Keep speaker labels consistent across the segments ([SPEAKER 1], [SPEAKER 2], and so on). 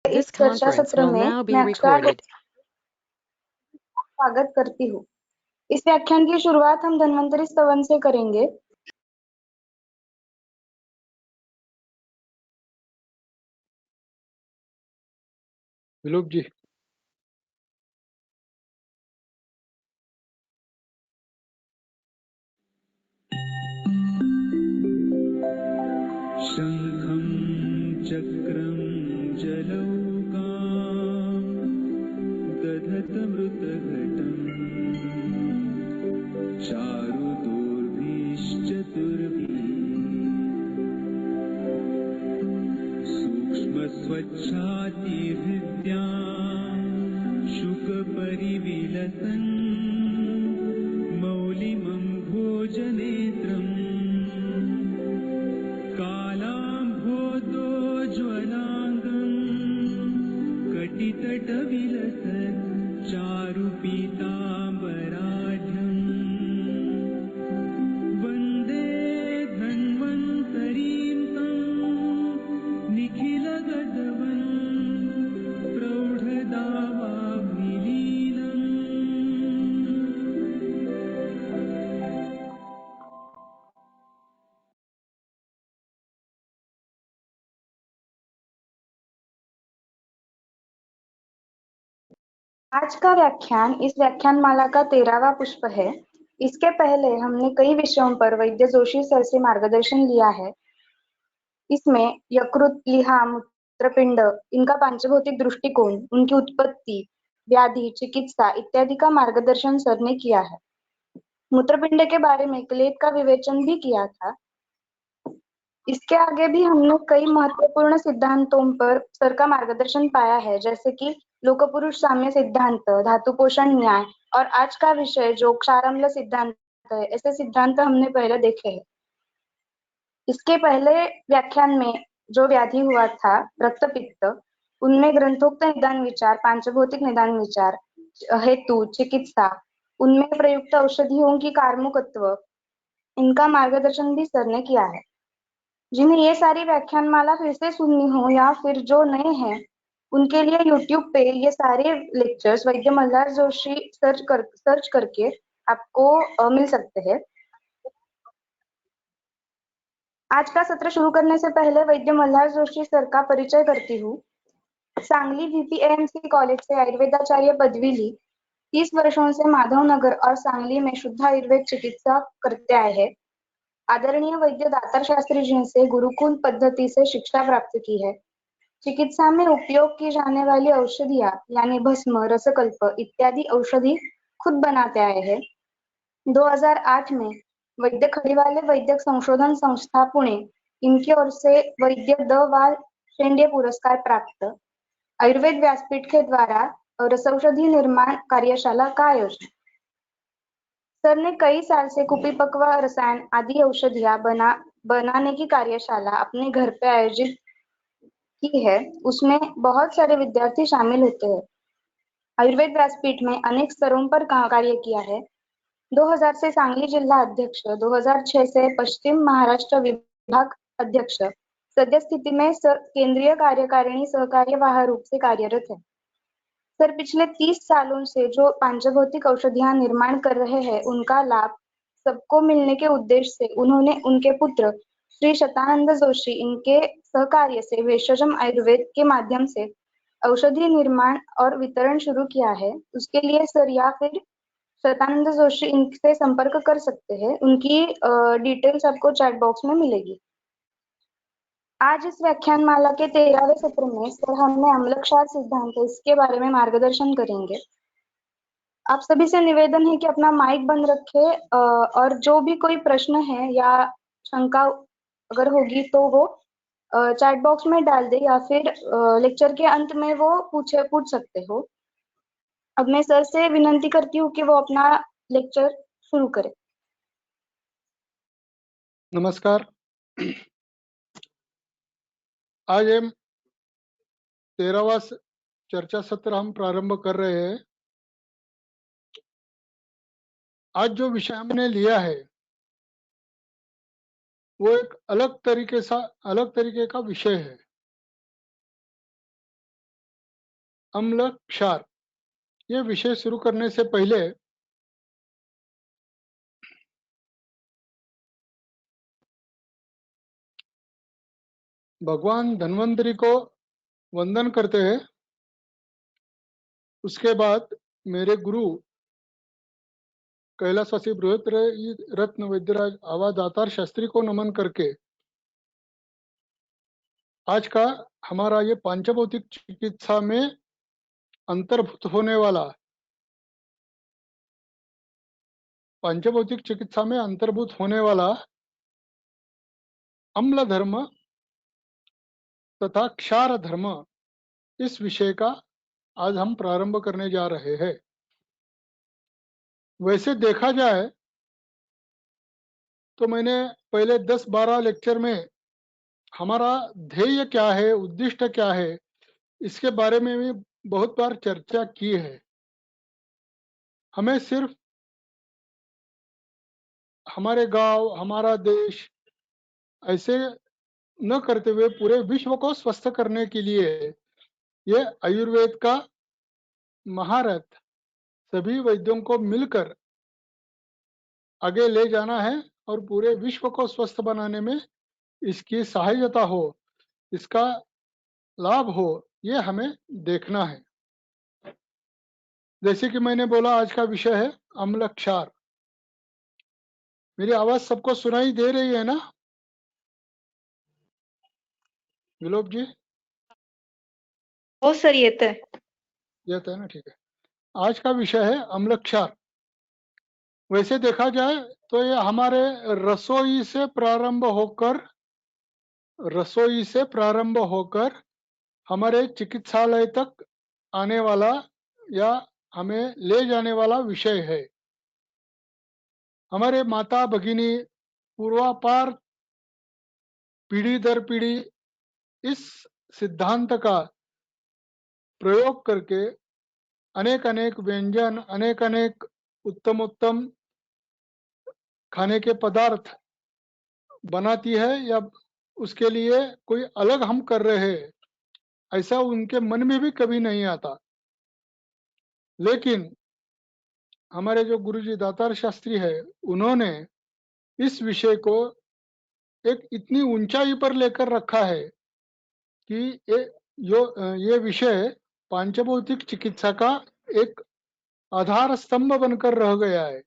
[SPEAKER 1] इस
[SPEAKER 2] This
[SPEAKER 1] चर्चा
[SPEAKER 2] conference
[SPEAKER 1] सत्र
[SPEAKER 2] will
[SPEAKER 1] में
[SPEAKER 2] now be
[SPEAKER 1] मैं अक्षरा
[SPEAKER 2] recorded.
[SPEAKER 1] स्वागत करती हूँ। इस व्याख्यान की शुरुआत हम धन्वंतरि स्तवन से करेंगे।
[SPEAKER 3] विलोक जी।
[SPEAKER 4] शंखं चक्रं जलौकां दधतमृतघटम् चारुदोर्भिश्चतुर्भिः सूक्ष्मस्वच्छातिहृद्यां शुकपरिविलसन् मौलिमं भोजनेत्रम् कालाम्भोदोज्ज्वलाङ्गं कटितटविलसत् चारुपीताम्बराढ्यम् वन्दे धन्वन्तरीं तं निखिलगतवन् प्रौढदावाग्निलीलम्।
[SPEAKER 1] आज का व्याख्यान इस व्याख्यानमाला का 13वां पुष्प है। इसके पहले हमने कई विषयों पर वैद्य जोशी सर से मार्गदर्शन लिया है। इसमें यकृत, लिहा, मूत्रपिंड, इनका पांचभौतिक दृष्टिकोण, उनकी उत्पत्ति, व्याधि, चिकित्सा इत्यादि का मार्गदर्शन सर ने किया है। मूत्रपिंड के बारे में क्लेद का विवेचन भी किया था। इसके आगे भी हमने कई महत्वपूर्ण सिद्धांतों पर सर का मार्गदर्शन पाया है, जैसे कि लोकपुरुष साम्य सिद्धांत, धातु पोषण न्याय और आज का विषय जो क्षाराम्ल सिद्धांत है, ऐसे सिद्धांत हमने पहले देखे हैं। इसके पहले व्याख्यान में जो व्याधि हुआ था रक्तपित्त, उनमें ग्रंथोक्त निदान विचार, पांचभौतिक निदान विचार, हेतु, चिकित्सा, उनमें प्रयुक्त औषधियों की कार्मुकत्व, इनका मार्गदर्शन भी सर ने किया है। जिन्हें ये सारी व्याख्यानमाला फिर से सुननी हो या फिर जो नए हैं उनके लिए YouTube पे ये सारे लेक्चर्स वैद्य मल्हार जोशी सर्च करके आपको मिल सकते हैं। आज का सत्र शुरू करने से पहले वैद्य मल्हार जोशी सर का परिचय करती हूँ। सांगली VPAMC कॉलेज से आयुर्वेदाचार्य पदवी ली। 30 वर्षों से माधवनगर और सांगली में शुद्ध आयुर्वेद चिकित्सा करते आए हैं। आदरणीय वैद्य दातार शास्त्री जी से गुरुकुल पद्धति से शिक्षा प्राप्त की है। चिकित्सा में उपयोग की जाने वाली औषधियां यानी भस्म, रसकल्प इत्यादि औषधि खुद बनाते आए हैं। 2008 में वैद्य खड़ीवाले वैद्यक संशोधन संस्था पुणे, इनकी ओर से वैद्य द.वा. शेंडे पुरस्कार प्राप्त। आयुर्वेद व्यासपीठ के द्वारा रसौषधि निर्माण कार्यशाला का आयोजन। सर ने कई साल से कुपीपक्व रसायन आदि औषधियां बनाने की कार्यशाला अपने घर पे आयोजित की है। उसमें बहुत सारे विद्यार्थी शामिल होते हैं। आयुर्वेद व्यासपीठ में अनेक स्तरों पर कार्य किया है। 2000 से सांगली जिला अध्यक्ष, 2006 से पश्चिम महाराष्ट्र विभाग अध्यक्ष, सद्य स्थिति में केंद्रीय कार्यकारिणी सहकार्यवाह रूप से कार्यरत है। सर पिछले 30 सालों से जो पांचभौतिक औषधियां निर्माण कर रहे हैं, उनका लाभ सबको मिलने के उद्देश्य से उन्होंने उनके पुत्र श्री शतानंद जोशी इनके सहकार्य से भेषजम आयुर्वेद के माध्यम से औषधि निर्माण और वितरण शुरू किया है। उसके लिए सर या फिर शतानंद जोशी इनसे संपर्क कर सकते हैं। उनकी डिटेल्स आपको चैट बॉक्स में मिलेगी। आज इस व्याख्यानमाला के 13वें सत्र में सर हमें अम्लक्षार सिद्धांत इसके बारे में मार्गदर्शन करेंगे। आप सभी से निवेदन है कि अपना माइक बंद रखे और जो भी कोई प्रश्न है या शंका अगर होगी तो वो चैट बॉक्स में डाल दे या फिर लेक्चर के अंत में वो पूछ सकते हो। अब मैं सर से विनंती करती हूँ कि वो अपना लेक्चर शुरू करें।
[SPEAKER 3] नमस्कार। आज हम 13वां चर्चा सत्र हम प्रारंभ कर रहे हैं। आज जो विषय हमने लिया है वो एक अलग तरीके का विषय है। अम्ल क्षार। ये विषय शुरू करने से पहले भगवान धन्वंतरी को वंदन करते हैं। उसके बाद मेरे गुरु कैलाशवासी बृहत रत्न वैद्यराज आवा दातार शास्त्री को नमन करके आज का हमारा ये पांचभौतिक चिकित्सा में अंतर्भूत होने वाला पांचभौतिक चिकित्सा में अंतर्भूत होने वाला अम्ल धर्म तथा क्षार धर्म, इस विषय का आज हम प्रारंभ करने जा रहे हैं। वैसे देखा जाए तो मैंने पहले 10-12 लेक्चर में हमारा ध्येय क्या है, उद्दिष्ट क्या है, इसके बारे में भी बहुत बार चर्चा की है। हमें सिर्फ हमारे गांव, हमारा देश ऐसे न करते हुए पूरे विश्व को स्वस्थ करने के लिए ये आयुर्वेद का महारथ सभी वैद्यों को मिलकर आगे ले जाना है और पूरे विश्व को स्वस्थ बनाने में इसकी सहायता हो, इसका लाभ हो, ये हमें देखना है। जैसे कि मैंने बोला, आज का विषय है अम्ल क्षार। मेरी आवाज सबको सुनाई दे रही है ना विलोक जी?
[SPEAKER 1] हो सर, येतंय.
[SPEAKER 3] ये तो है ना, ठीक है। आज का विषय है अम्ल क्षार। वैसे देखा जाए तो ये हमारे रसोई से प्रारंभ होकर हमारे चिकित्सालय तक आने वाला या हमें ले जाने वाला विषय है। हमारे माता भगिनी पूर्वापार पीढ़ी दर पीढ़ी इस सिद्धांत का प्रयोग करके अनेक अनेक व्यंजन, अनेक अनेक उत्तम उत्तम खाने के पदार्थ बनाती है, या उसके लिए कोई अलग हम कर रहे हैं ऐसा उनके मन में भी कभी नहीं आता। लेकिन हमारे जो गुरुजी दातार शास्त्री है, उन्होंने इस विषय को एक इतनी ऊंचाई पर लेकर रखा है कि ये विषय पांचभौतिक चिकित्सा का एक आधार स्तंभ बनकर रह गया है।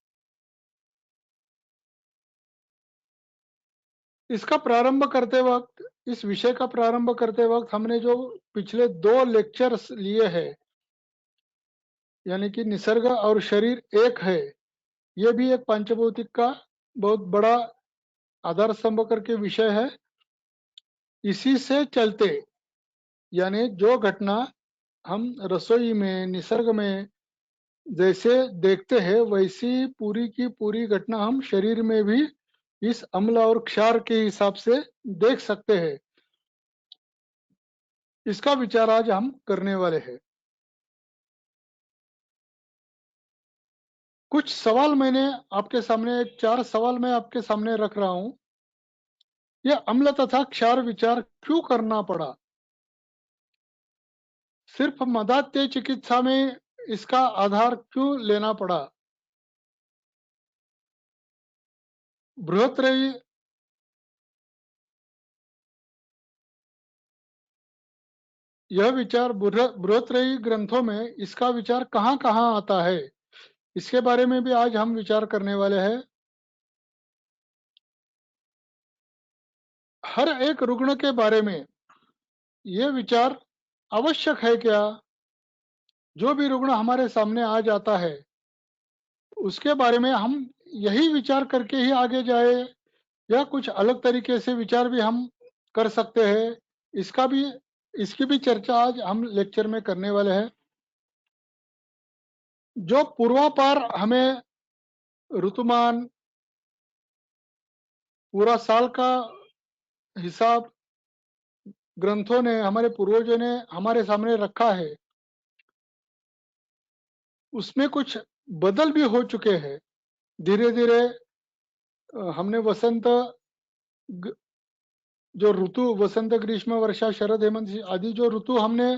[SPEAKER 3] इसका प्रारंभ करते वक्त, इस विषय का प्रारंभ करते वक्त हमने जो पिछले 2 लेक्चर्स लिए हैं, यानी कि निसर्ग और शरीर एक है, ये भी एक पांचभौतिक का बहुत बड़ा आधार स्तंभ करके विषय है। इसी से चलते, यानी जो घटना हम रसोई में, निसर्ग में जैसे देखते हैं, वैसी पूरी की पूरी घटना हम शरीर में भी इस अम्ल और क्षार के हिसाब से देख सकते हैं। इसका विचार आज हम करने वाले हैं। कुछ सवाल मैंने आपके सामने, 4 सवाल मैं आपके सामने रख रहा हूं। यह अम्ल तथा क्षार विचार क्यों करना पड़ा? सिर्फ मदात्य चिकित्सा में इसका आधार क्यों लेना पड़ा? बृहत्रयी यह विचार बृहत्रयी ग्रंथों में इसका विचार कहाँ कहाँ आता है, इसके बारे में भी आज हम विचार करने वाले हैं। हर एक रुग्ण के बारे में यह विचार आवश्यक है क्या? जो भी रुग्ण हमारे सामने आ जाता है, उसके बारे में हम यही विचार करके ही आगे जाए, या कुछ अलग तरीके से विचार भी हम कर सकते हैं? इसकी भी चर्चा आज हम लेक्चर में करने वाले हैं। जो पूर्वापार हमें ऋतुमान, पूरा साल का हिसाब ग्रंथों ने, हमारे पूर्वजों ने हमारे सामने रखा है, उसमें कुछ बदल भी हो चुके हैं। धीरे धीरे हमने जो ऋतु, वसंत, ग्रीष्म, वर्षा, शरद, हेमंत आदि जो ऋतु हमने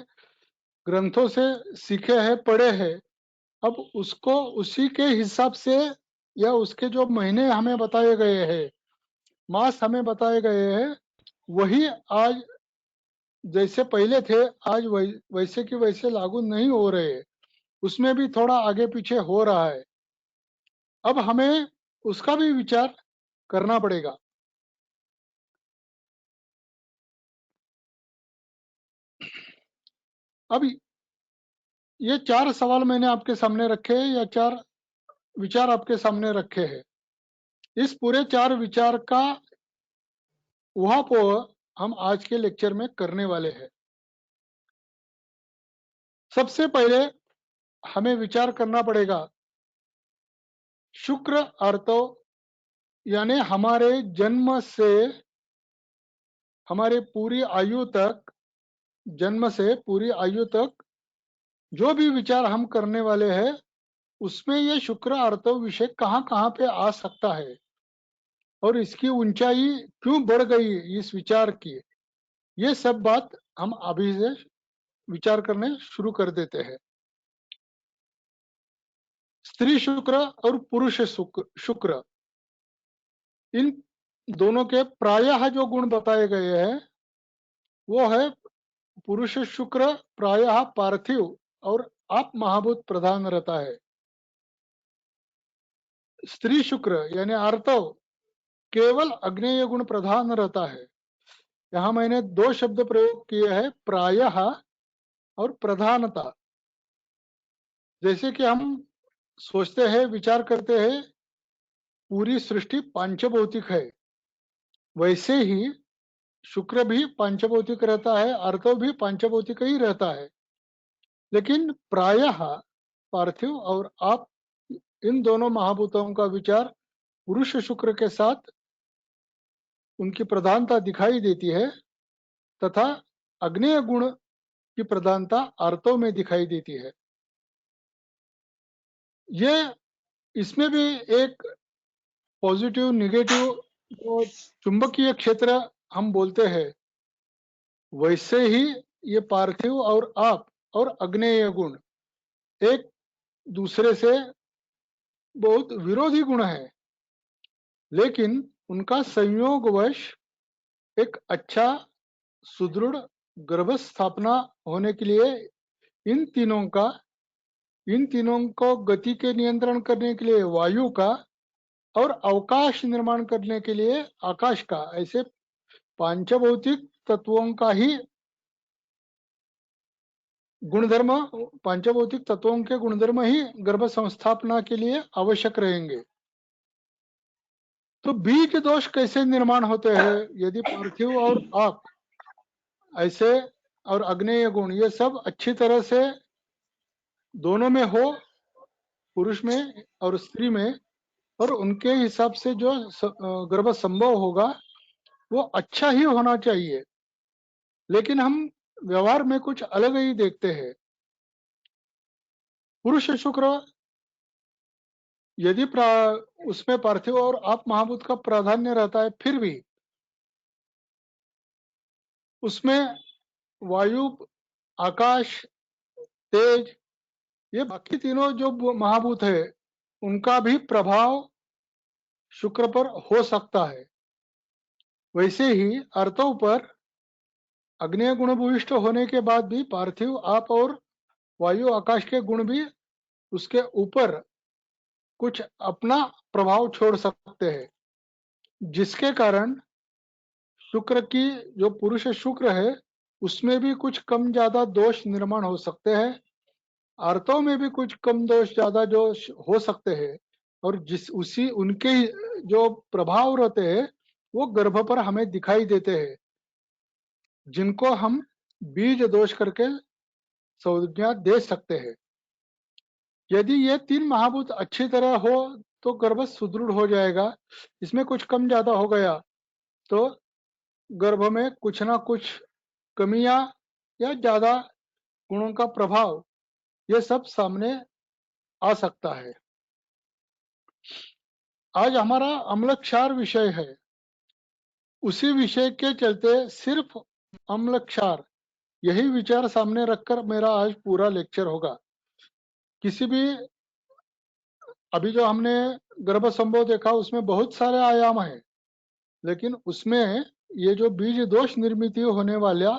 [SPEAKER 3] ग्रंथों से सीखे हैं, पढ़े हैं, अब उसको उसी के हिसाब से या उसके जो महीने हमें बताए गए हैं, मास हमें बताए गए हैं, वही आज जैसे पहले थे आज वैसे की वैसे लागू नहीं हो रहे, उसमें भी थोड़ा आगे पीछे हो रहा है। अब हमें उसका भी विचार करना पड़ेगा। अब ये 4 सवाल मैंने आपके सामने रखे हैं या 4 विचार आपके सामने रखे हैं। इस पूरे 4 विचार का उहापोह हम आज के लेक्चर में करने वाले हैं। सबसे पहले हमें विचार करना पड़ेगा शुक्र आर्तव, यानी हमारे जन्म से हमारे पूरी आयु तक, जन्म से पूरी आयु तक जो भी विचार हम करने वाले हैं उसमें ये शुक्र आर्तव विषय कहाँ कहाँ पे आ सकता है और इसकी ऊंचाई क्यों बढ़ गई इस विचार की, ये सब बात हम अभी से विचार करने शुरू कर देते हैं। स्त्री शुक्र और पुरुष शुक्र, इन दोनों के प्रायः जो गुण बताए गए हैं वो है पुरुष शुक्र प्रायः पार्थिव और आप महाभूत प्रधान रहता है। स्त्री शुक्र यानी आर्तव केवल अग्नेय गुण प्रधान रहता है। यहाँ मैंने 2 शब्द प्रयोग किए हैं, प्रायः और प्रधानता। जैसे कि हम सोचते हैं, विचार करते हैं पूरी सृष्टि पांचभौतिक है, वैसे ही शुक्र भी पांचभौतिक रहता है, आर्तव भी पांचभौतिक ही रहता है। लेकिन प्रायः पार्थिव और आप, इन दोनों महाभूतों का विचार पुरुष शुक्र के साथ उनकी प्रधानता दिखाई देती है तथा अग्नेय गुण की प्रधानता आर्तव में दिखाई देती है। ये इसमें भी एक पॉजिटिव निगेटिव जो चुंबकीय क्षेत्र हम बोलते हैं, वैसे ही ये पार्थिव और आप और अग्नेय गुण एक दूसरे से बहुत विरोधी गुण है, लेकिन उनका संयोगवश एक अच्छा सुदृढ़ गर्भ स्थापना होने के लिए इन तीनों को गति के नियंत्रण करने के लिए वायु का और अवकाश निर्माण करने के लिए आकाश का, ऐसे पांचभौतिक तत्वों का ही गुणधर्म, पांचभौतिक तत्वों के गुणधर्म ही गर्भ संस्थापना के लिए आवश्यक रहेंगे। तो बीज दोष कैसे निर्माण होते हैं? यदि पार्थिव और आप ऐसे और अग्नेय गुण ये सब अच्छी तरह से दोनों में हो, पुरुष में और स्त्री में, और उनके हिसाब से जो गर्भ संभव होगा वो अच्छा ही होना चाहिए। लेकिन हम व्यवहार में कुछ अलग ही देखते हैं। पुरुष शुक्र यदि उसमें पार्थिव और आप महाभूत का प्राधान्य रहता है, फिर भी उसमें वायु, आकाश, तेज, ये बाकी तीनों जो महाभूत है उनका भी प्रभाव शुक्र पर हो सकता है। वैसे ही आर्तव पर अग्नेय गुण भूयिष्ठ होने के बाद भी पार्थिव, आप और वायु, आकाश के गुण भी उसके ऊपर कुछ अपना प्रभाव छोड़ सकते हैं, जिसके कारण शुक्र की जो पुरुष शुक्र है उसमें भी कुछ कम ज्यादा दोष निर्माण हो सकते हैं, आर्तव में भी कुछ कम दोष ज्यादा जो हो सकते हैं, और उनके जो प्रभाव रहते हैं वो गर्भ पर हमें दिखाई देते हैं, जिनको हम बीज दोष करके संज्ञा दे सकते हैं। यदि ये 3 महाभूत अच्छी तरह हो तो गर्भ सुदृढ़ हो जाएगा। इसमें कुछ कम ज्यादा हो गया तो गर्भ में कुछ ना कुछ कमियां या ज्यादा गुणों का प्रभाव ये सब सामने आ सकता है। आज हमारा अम्ल क्षार विषय है, उसी विषय के चलते सिर्फ अम्ल क्षार यही विचार सामने रखकर मेरा आज पूरा लेक्चर होगा। किसी भी अभी जो हमने गर्भ संभोग देखा उसमें बहुत सारे आयाम हैं, लेकिन उसमें ये जो बीज दोष निर्मित होने वाला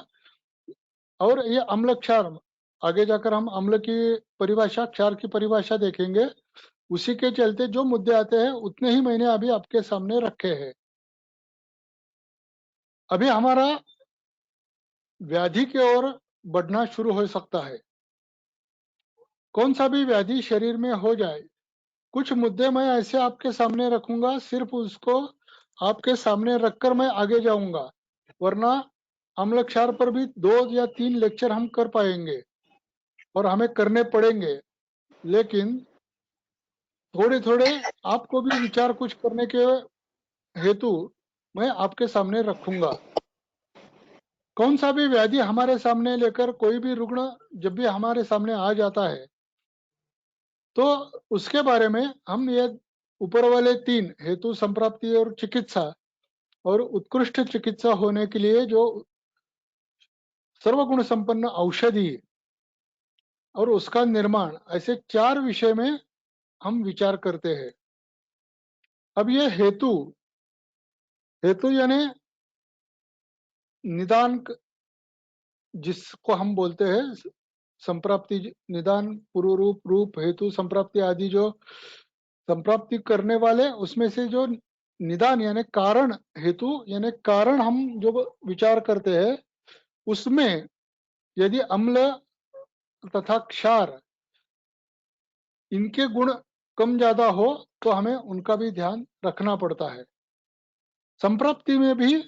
[SPEAKER 3] और ये अम्ल क्षार, आगे जाकर हम अम्ल की परिभाषा, क्षार की परिभाषा देखेंगे, उसी के चलते जो मुद्दे आते हैं उतने ही मैंने अभी आपके सामने रखे हैं। अभी हमारा व्याधि की ओर बढ़ना शुरू हो सकता है। कौन सा भी व्याधि शरीर में हो जाए, कुछ मुद्दे मैं ऐसे आपके सामने रखूंगा, सिर्फ उसको आपके सामने रखकर मैं आगे जाऊंगा, वरना अम्ल क्षार पर भी 2 या 3 लेक्चर हम कर पाएंगे और हमें करने पड़ेंगे। लेकिन थोड़े थोड़े आपको भी विचार कुछ करने के हेतु मैं आपके सामने रखूंगा। कौन सा भी व्याधि हमारे सामने लेकर कोई भी रुग्ण जब भी हमारे सामने आ जाता है, तो उसके बारे में हम ये ऊपर वाले 3 हेतु, संप्राप्ति और चिकित्सा, और उत्कृष्ट चिकित्सा होने के लिए जो सर्वगुण संपन्न औषधि और उसका निर्माण, ऐसे 4 विषय में हम विचार करते हैं। अब ये हेतु यानी निदान, जिसको हम बोलते हैं संप्राप्ति, निदान, पूर्व रूप, रूप, हेतु, संप्राप्ति आदि, जो संप्राप्ति करने वाले, उसमें से जो निदान यानी कारण, हेतु यानी कारण हम जो विचार करते हैं, उसमें यदि अम्ल तथा क्षार इनके गुण कम ज्यादा हो तो हमें उनका भी ध्यान रखना पड़ता है। संप्राप्ति में भी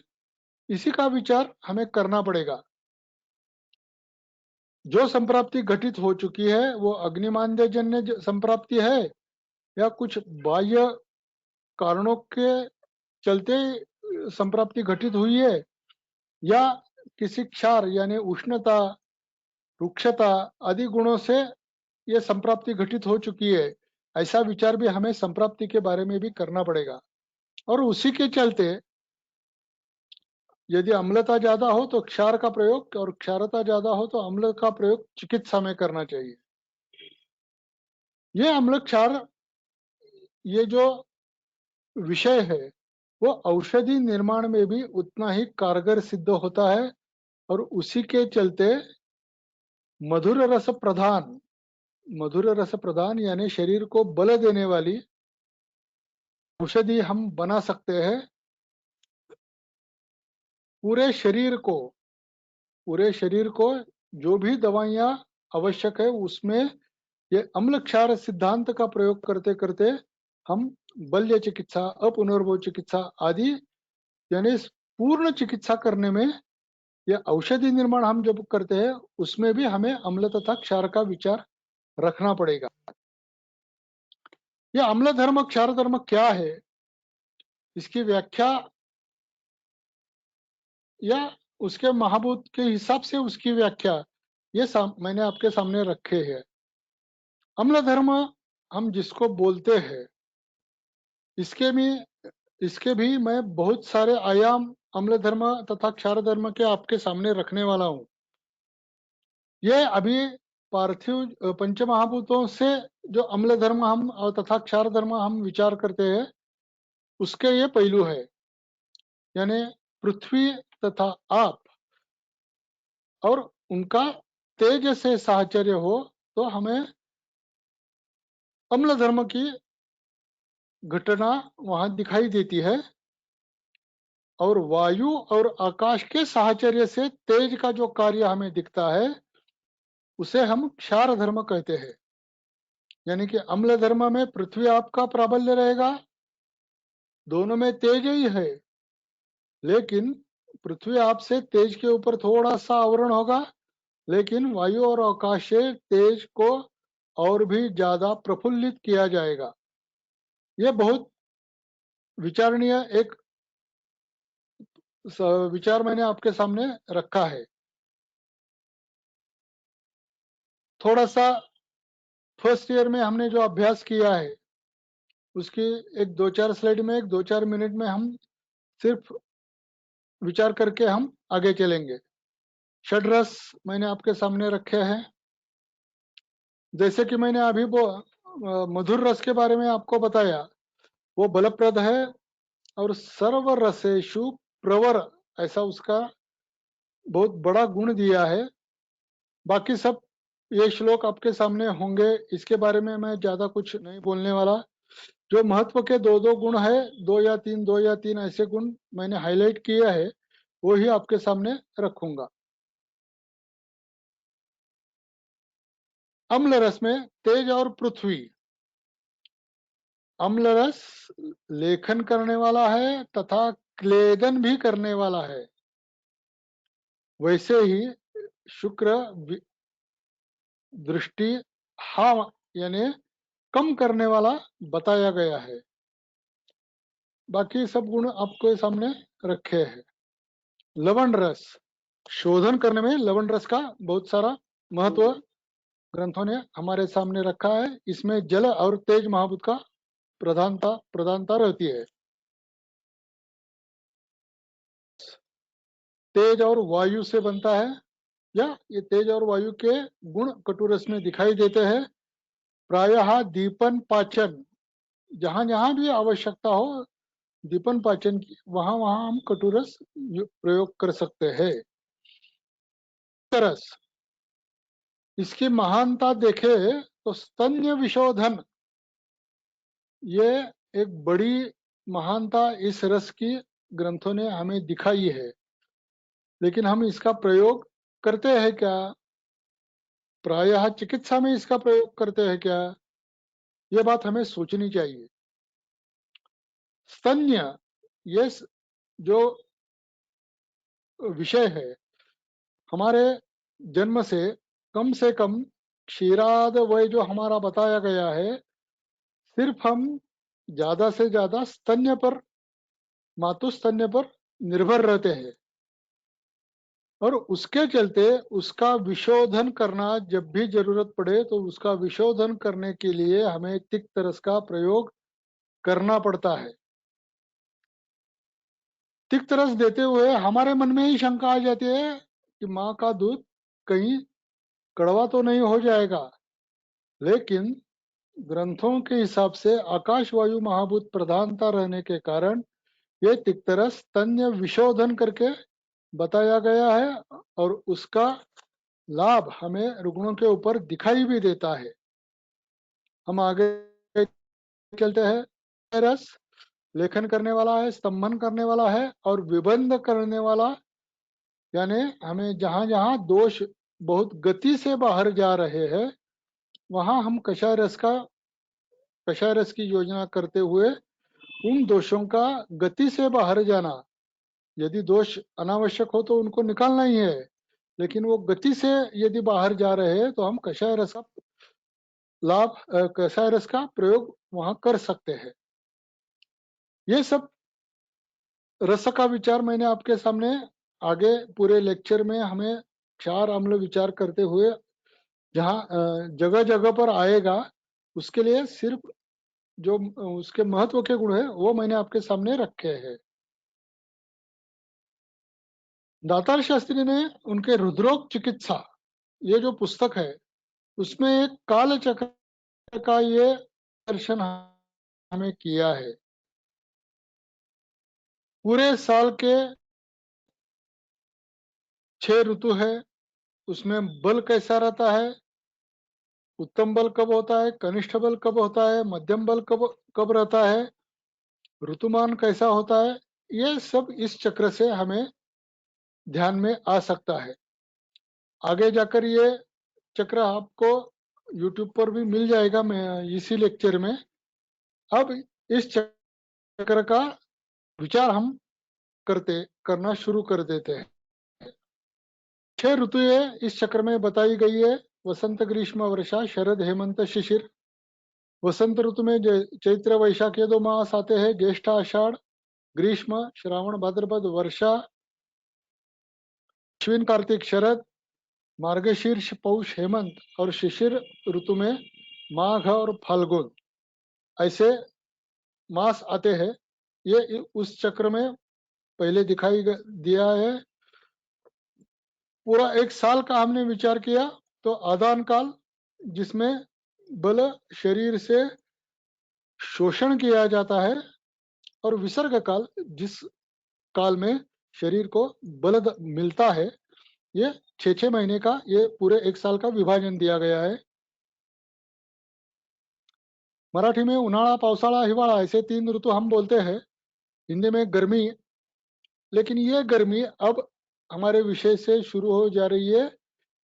[SPEAKER 3] इसी का विचार हमें करना पड़ेगा। जो संप्राप्ति घटित हो चुकी है वो अग्निमांद्य जन्य संप्राप्ति है, या कुछ बाह्य कारणों के चलते संप्राप्ति घटित हुई है, या किसी क्षार यानी उष्णता, रुक्षता आदि गुणों से ये संप्राप्ति घटित हो चुकी है, ऐसा विचार भी हमें संप्राप्ति के बारे में भी करना पड़ेगा। और उसी के चलते यदि अम्लता ज्यादा हो तो क्षार का प्रयोग, और क्षारता ज्यादा हो तो अम्ल का प्रयोग चिकित्सा में करना चाहिए। ये अम्ल क्षार, ये जो विषय है वो औषधि निर्माण में भी उतना ही कारगर सिद्ध होता है, और उसी के चलते मधुर रस प्रधान, मधुर रस प्रधान यानी शरीर को बल देने वाली औषधि हम बना सकते हैं। पूरे शरीर को जो भी दवाइयां आवश्यक है उसमें ये अम्ल क्षार सिद्धांत का प्रयोग करते करते हम बल्य चिकित्सा, अपुनर्भव चिकित्सा आदि यानी पूर्ण चिकित्सा करने में, ये औषधि निर्माण हम जब करते हैं उसमें भी हमें अम्ल तथा क्षार का विचार रखना पड़ेगा। ये अम्ल धर्म क्षार धर्म क्या है, इसकी व्याख्या या उसके महाभूत के हिसाब से उसकी व्याख्या ये मैंने आपके सामने रखे है। अम्ल धर्म हम जिसको बोलते हैं, इसके भी मैं बहुत सारे आयाम अम्ल धर्म तथा क्षार धर्म के आपके सामने रखने वाला हूं। ये अभी पार्थिव पंचमहाभूतों से जो अम्ल धर्म हम तथा क्षार धर्म हम विचार करते हैं, उसके ये पहलू है। यानी पृथ्वी तथा आप और उनका तेज से साहचर्य हो तो हमें अम्ल धर्म की घटना वहां दिखाई देती है, और वायु और आकाश के साहचर्य से तेज का जो कार्य हमें दिखता है उसे हम क्षार धर्म कहते हैं। यानी कि अम्ल धर्म में पृथ्वी आपका प्राबल्य रहेगा, दोनों में तेज ही है, लेकिन पृथ्वी आपसे तेज के ऊपर थोड़ा सा आवरण होगा, लेकिन वायु और आकाश से तेज को और भी ज्यादा प्रफुल्लित किया जाएगा। यह बहुत विचारणीय एक विचार मैंने आपके सामने रखा है। थोड़ा सा फर्स्ट ईयर में हमने जो अभ्यास किया है उसकी एक 2-4 स्लाइड में, एक 2-4 मिनट में हम सिर्फ विचार करके हम आगे चलेंगे। षड्रस मैंने आपके सामने रखे हैं। जैसे कि मैंने अभी वो मधुर रस के बारे में आपको बताया, वो बलप्रद है और सर्व रसेषु प्रवर, ऐसा उसका बहुत बड़ा गुण दिया है। बाकी सब ये श्लोक आपके सामने होंगे, इसके बारे में मैं ज्यादा कुछ नहीं बोलने वाला। जो महत्व के दो दो गुण है, दो या तीन ऐसे गुण मैंने हाईलाइट किया है, वो ही आपके सामने रखूंगा। अम्ल रस में तेज और पृथ्वी। अम्ल रस लेखन करने वाला है तथा क्लेदन भी करने वाला है। वैसे ही शुक्र दृष्टि हा यानी कम करने वाला बताया गया है। बाकी सब गुण आपके सामने रखे हैं। लवण रस, शोधन करने में लवण रस का बहुत सारा महत्व ग्रंथों ने हमारे सामने रखा है। इसमें जल और तेज महाभूत का प्रधानता रहती है। तेज और वायु से बनता है, या ये तेज और वायु के गुण कटुरस में दिखाई देते हैं। प्रायः दीपन पाचन, जहां जहां भी आवश्यकता हो दीपन पाचन की, वहां वहां हम कटुरस प्रयोग कर सकते हैं। रस, इसकी महानता देखे तो स्तन्य विशोधन, ये एक बड़ी महानता इस रस की ग्रंथों ने हमें दिखाई है। लेकिन हम इसका प्रयोग करते हैं क्या? प्रायः चिकित्सा में इसका प्रयोग करते हैं क्या? ये बात हमें सोचनी चाहिए। स्तन्य, ये जो विषय है, हमारे जन्म से कम क्षीराद वय जो हमारा बताया गया है, सिर्फ हम ज्यादा से ज्यादा स्तन्य पर, मातुस्तन्य पर निर्भर रहते हैं। और उसके चलते उसका विशोधन करना, जब भी जरूरत पड़े तो उसका विशोधन करने के लिए हमें तिक्त रस का प्रयोग करना पड़ता है। तिक्त रस देते हुए हमारे मन में ही शंका आ जाती है कि माँ का दूध कहीं कड़वा तो नहीं हो जाएगा। लेकिन ग्रंथों के हिसाब से आकाश वायु महाभूत प्रधानता रहने के कारण ये तिक्त रस तन्य विशोधन करके बताया गया है, और उसका लाभ हमें रुग्णों के ऊपर दिखाई भी देता है। हम आगे चलते हैं। रस लेखन करने वाला है, स्तंभन करने वाला है और विबंध करने वाला, यानी हमें जहां जहां दोष बहुत गति से बाहर जा रहे हैं, वहां हम कषाय रस की योजना करते हुए उन दोषों का गति से बाहर जाना, यदि दोष अनावश्यक हो तो उनको निकालना ही है, लेकिन वो गति से यदि बाहर जा रहे हैं तो हम कषाय रस का प्रयोग वहां कर सकते हैं। ये सब रस का विचार मैंने आपके सामने आगे पूरे लेक्चर में हमें क्षार अम्ल विचार करते हुए जहाँ जगह जगह पर आएगा, उसके लिए सिर्फ जो उसके महत्व के गुण है वो मैंने आपके सामने रखे हैं। दातार शास्त्री ने उनके रुद्रोग चिकित्सा, ये जो पुस्तक है, उसमें एक काल चक्र का ये दर्शन हमें किया है। पूरे साल के 6 ऋतु है, उसमें बल कैसा रहता है, उत्तम बल कब होता है, कनिष्ठ बल कब होता है, मध्यम बल कब रहता है, ऋतुमान कैसा होता है, ये सब इस चक्र से हमें ध्यान में आ सकता है। आगे जाकर ये चक्र आपको YouTube पर भी मिल जाएगा, मैं इसी लेक्चर में। अब इस चक्र का विचार हम करना शुरू कर देते हैं। 6 ऋतुएं इस चक्र में बताई गई है। वसंत, ग्रीष्म, वर्षा, शरद, हेमंत, शिशिर। वसंत ऋतु में चैत्र वैशाख ये 2 मास आते हैं। ज्येष्ठ, आषाढ़। ग्रीष्म श्रावण भाद्रपद। वर्षा अश्विन, कार्तिक, शरद। मार्गशीर्ष, पौष, हेमंत। और शिशिर ऋतु में माघ और फाल्गुन, ऐसे मास आते हैं। ये उस चक्र में पहले दिखाई दिया है। पूरा 1 साल का हमने विचार किया, तो आदान काल जिसमें बल शरीर से शोषण किया जाता है, और विसर्ग काल जिस काल में शरीर को बल मिलता है, ये 6-6 महीने का, ये पूरे 1 साल का विभाजन दिया गया है। मराठी में उन्हाळा, पावसाळा, हिवाळा ऐसे 3 ऋतु हम बोलते हैं, हिंदी में गर्मी, लेकिन ये गर्मी अब हमारे विषय से शुरू हो जा रही है,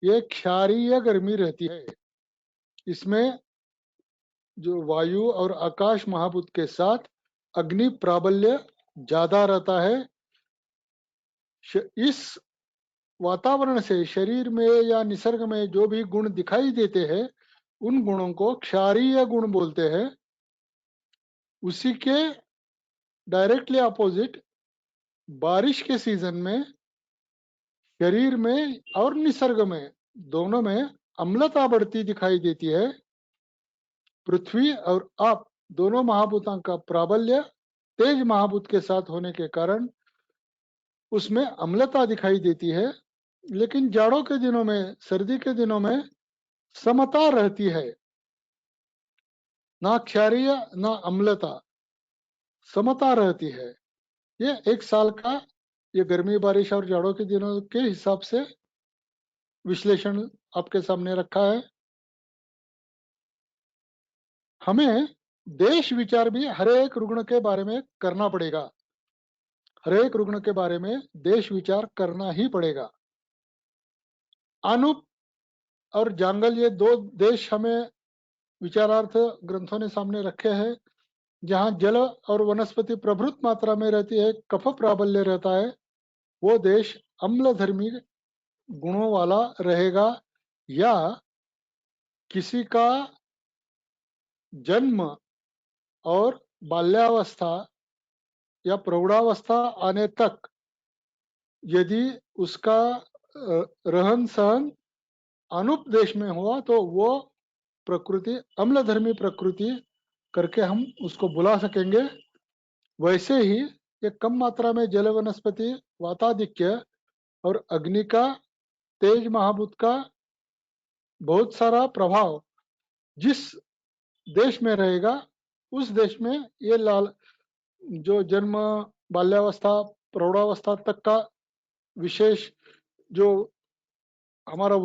[SPEAKER 3] ये क्षारीय गर्मी रहती है। इसमें जो वायु और आकाश महाभूत के साथ अग्नि प्राबल्य ज्यादा रहता है। इस वातावरण से शरीर में या निसर्ग में जो भी गुण दिखाई देते हैं, उन गुणों को क्षारीय गुण बोलते हैं। उसी के डायरेक्टली अपोजिट बारिश के सीजन में शरीर में और निसर्ग में दोनों में अम्लता बढ़ती दिखाई देती है। पृथ्वी और आप दोनों महाभूतों का प्राबल्य तेज महाभूत के साथ होने के कारण उसमें अम्लता दिखाई देती है। लेकिन जाड़ों के दिनों में, सर्दी के दिनों में समता रहती है, ना क्षारीय ना अम्लता, समता रहती है। ये 1 साल का, ये गर्मी, बारिश और जाड़ों के दिनों के हिसाब से विश्लेषण आपके सामने रखा है। हमें देश विचार भी हर एक रुग्ण के बारे में करना पड़ेगा। हर एक रुग्ण के बारे में देश विचार करना ही पड़ेगा। अनूप और जांगल, ये 2 देश हमें विचारार्थ ग्रंथों ने सामने रखे हैं। जहां जल और वनस्पति प्रभुत मात्रा में रहती है, कफ प्राबल्य रहता है, वो देश अम्लधर्मी गुणों वाला रहेगा। या किसी का जन्म और बाल्यावस्था या प्रौढ़ावस्था आने तक यदि उसका रहन सहन अनूप देश में हुआ, तो वो प्रकृति अम्लधर्मी प्रकृति करके हम उसको बुला सकेंगे। वैसे ही ये कम मात्रा में जल, वनस्पति, वाताधिक्य और अग्नि का, तेज महाभूत का बहुत सारा प्रभाव जिस देश में रहेगा, उस देश में ये लाल जो जन्म, बाल्यावस्था, प्रौढ़ावस्था तक का विशेष जो हमारा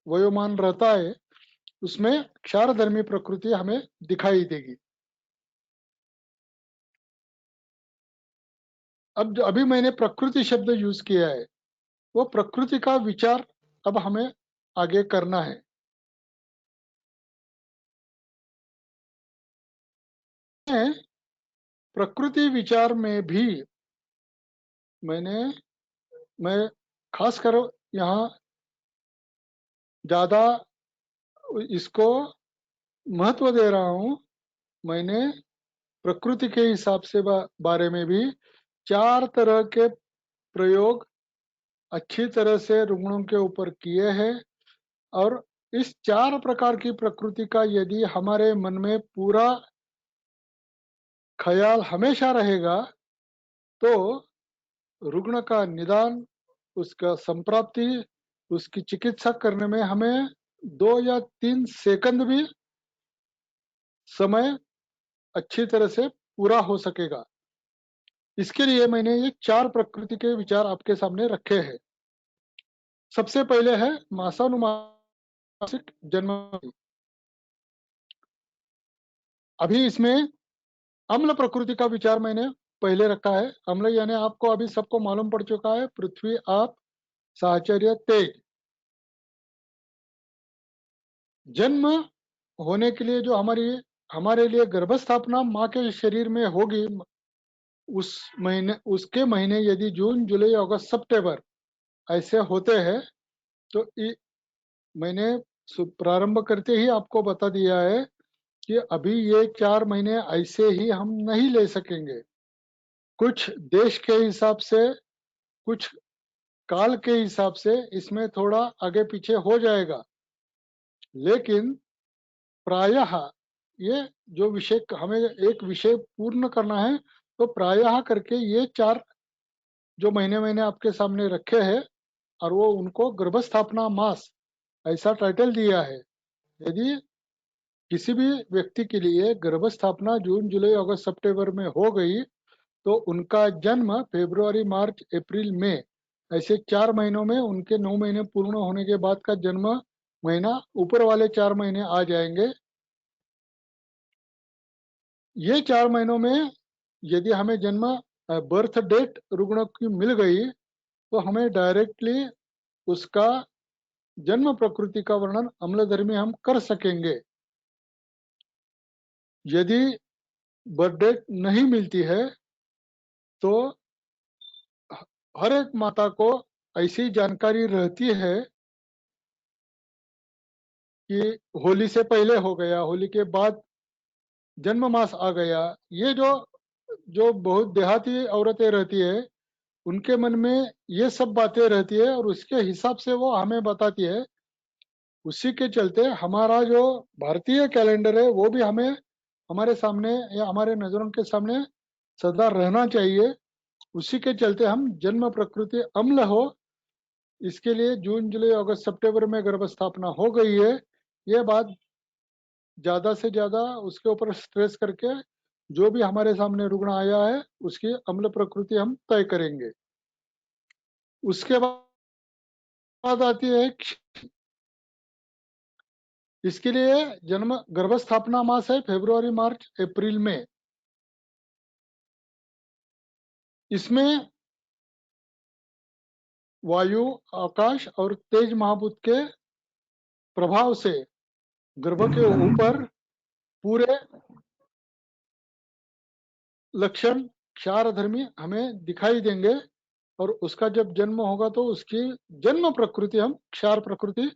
[SPEAKER 3] वयोमान रहता है, उसमें क्षारधर्मी प्रकृति हमें दिखाई देगी। अब अभी मैंने प्रकृति शब्द यूज किया है, वो प्रकृति का विचार अब हमें आगे करना है। प्रकृति विचार में भी मैं खासकर यहाँ ज्यादा इसको महत्व दे रहा हूँ। मैंने प्रकृति के हिसाब से बारे में भी 4 तरह के प्रयोग अच्छी तरह से रुग्णों के ऊपर किए हैं। और इस 4 प्रकार की प्रकृति का यदि हमारे मन में पूरा ख्याल हमेशा रहेगा, तो रुग्ण का निदान, उसका संप्राप्ति, उसकी चिकित्सा करने में हमें 2 या 3 सेकंड भी समय अच्छी तरह से पूरा हो सकेगा। इसके लिए मैंने ये 4 प्रकृति के विचार आपके सामने रखे हैं। सबसे पहले है मासानुमासिक जन्म। अभी इसमें अम्ल प्रकृति का विचार मैंने पहले रखा है। अम्ल यानी आपको अभी सबको मालूम पड़ चुका है, पृथ्वी, आप, साहचर्य, तेज। जन्म होने के लिए जो हमारे लिए गर्भस्थापना माँ के शरीर में होगी, उसके महीने यदि जून, जुलाई, अगस्त, सितंबर ऐसे होते हैं, तो मैंने प्रारंभ करते ही आपको बता दिया है कि अभी ये 4 महीने ऐसे ही हम नहीं ले सकेंगे। कुछ देश के हिसाब से, कुछ काल के हिसाब से इसमें थोड़ा आगे पीछे हो जाएगा, लेकिन प्रायः ये जो विषय, हमें एक विषय पूर्ण करना है, तो प्रायः करके ये 4 जो महीने मैंने आपके सामने रखे हैं, और वो उनको गर्भस्थापना मास ऐसा टाइटल दिया है। यदि किसी भी व्यक्ति के लिए गर्भस्थापना जून जुलाई अगस्त सितंबर में हो गई तो उनका जन्म फरवरी मार्च अप्रैल मई ऐसे 4 महीनों में उनके 9 महीने पूर्ण होने के बाद का जन्म महीना ऊपर वाले 4 महीने आ जाएंगे। ये 4 महीनों में यदि हमें जन्म बर्थ डेट रुग्ण की मिल गई तो हमें डायरेक्टली उसका जन्म प्रकृति का वर्णन अम्लधर्मी हम कर सकेंगे। यदि बर्थ डेट नहीं मिलती है तो हर एक माता को ऐसी जानकारी रहती है कि होली से पहले हो गया, होली के बाद जन्म मास आ गया। ये जो जो बहुत देहाती औरतें रहती है उनके मन में ये सब बातें रहती है और उसके हिसाब से वो हमें बताती है। उसी के चलते हमारा जो भारतीय कैलेंडर है वो भी हमें हमारे सामने या हमारे नजरों के सामने सदा रहना चाहिए। उसी के चलते हम जन्म प्रकृति अम्ल हो इसके लिए जून जुलाई अगस्त सितंबर में गर्भस्थापना हो गई है, ये बात ज्यादा से ज्यादा उसके ऊपर स्ट्रेस करके जो भी हमारे सामने रुग्ण आया है उसकी अम्ल प्रकृति हम तय करेंगे। उसके बाद आती है इसके लिए जन्म गर्भस्थापना मास है फरवरी मार्च अप्रैल में। इसमें वायु आकाश और तेज महाभूत के प्रभाव से गर्भ के ऊपर पूरे लक्षण क्षारधर्मी हमें दिखाई देंगे और उसका जब जन्म होगा तो उसकी जन्म प्रकृति हम क्षार प्रकृति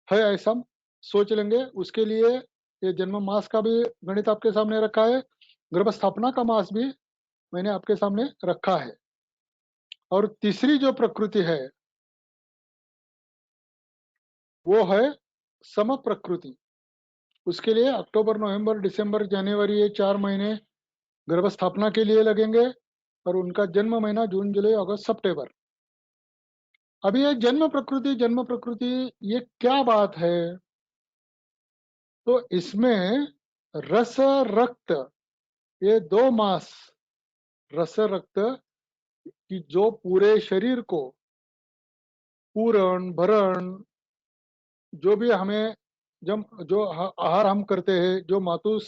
[SPEAKER 3] है ऐसा हम सोच लेंगे। उसके लिए ये जन्म मास का भी गणित आपके सामने रखा है, गर्भस्थापना का मास भी मैंने आपके सामने रखा है। और तीसरी जो प्रकृति है वो है सम प्रकृति। उसके लिए अक्टूबर नवंबर दिसंबर जनवरी ये 4 महीने गर्भस्थापना के लिए लगेंगे और उनका जन्म महीना जून जुलाई अगस्त सितंबर। अब ये जन्म प्रकृति ये क्या बात है? तो इसमें रस रक्त ये दो मास रस रक्त की जो पूरे शरीर को पूरण भरण जो भी हमें जब जो आहार हम करते हैं जो मातु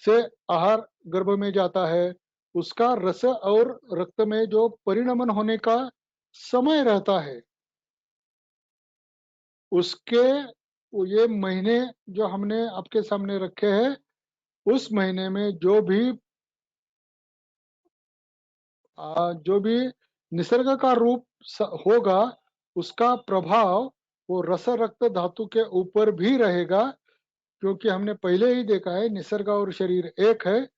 [SPEAKER 3] से आहार गर्भ में जाता है उसका रस और रक्त में जो परिणमन होने का समय रहता है उसके ये महीने जो हमने आपके सामने रखे हैं उस महीने में जो भी निसर्ग का रूप होगा उसका प्रभाव वो रस रक्त धातु के ऊपर भी रहेगा, क्योंकि हमने पहले ही देखा है निसर्ग और शरीर एक है।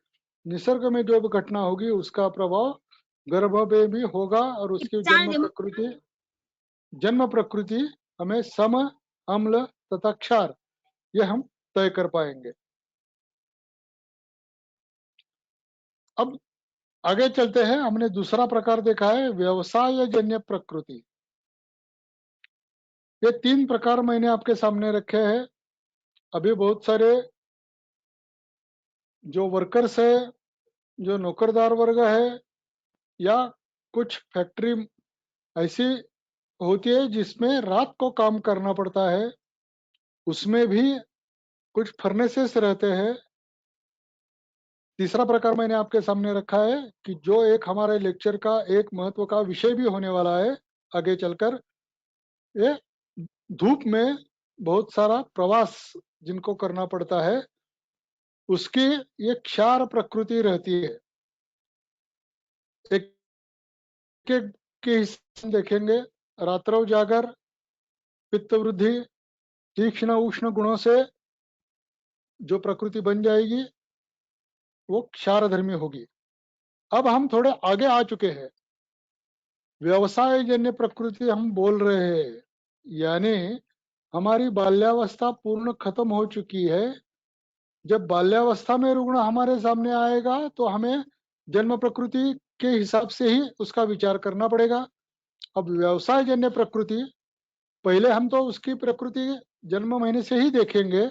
[SPEAKER 3] निसर्ग में जो भी घटना होगी उसका प्रभाव गर्भ में भी होगा और उसकी जन्म प्रकृति हमें सम अम्ल तथा क्षार ये हम तय कर पाएंगे। अब आगे चलते हैं। हमने दूसरा प्रकार देखा है व्यवसाय जन्य प्रकृति। ये 3 प्रकार मैंने आपके सामने रखे हैं। अभी बहुत सारे जो वर्कर्स है जो नौकरदार वर्ग है या कुछ फैक्ट्री ऐसी होती है जिसमें रात को काम करना पड़ता है, उसमें भी कुछ फर्नेसेस रहते हैं। तीसरा प्रकार मैंने आपके सामने रखा है कि जो एक हमारे लेक्चर का एक महत्व का विषय भी होने वाला है आगे चलकर, ये धूप में बहुत सारा प्रवास जिनको करना पड़ता है उसकी ये क्षार प्रकृति रहती है। एक के हिस्से देखेंगे रात्रौ जागर पित्त वृद्धि तीक्ष्ण उष्ण गुणों से जो प्रकृति बन जाएगी वो क्षारधर्मी होगी। अब हम थोड़े आगे आ चुके हैं, व्यवसाय जन्य प्रकृति हम बोल रहे हैं, यानी हमारी बाल्यावस्था पूर्ण खत्म हो चुकी है। जब बाल्यावस्था में रुग्ण हमारे सामने आएगा तो हमें जन्म प्रकृति के हिसाब से ही उसका विचार करना पड़ेगा। अब व्यवसाय जन्य प्रकृति, पहले हम तो उसकी प्रकृति जन्म महीने से ही देखेंगे,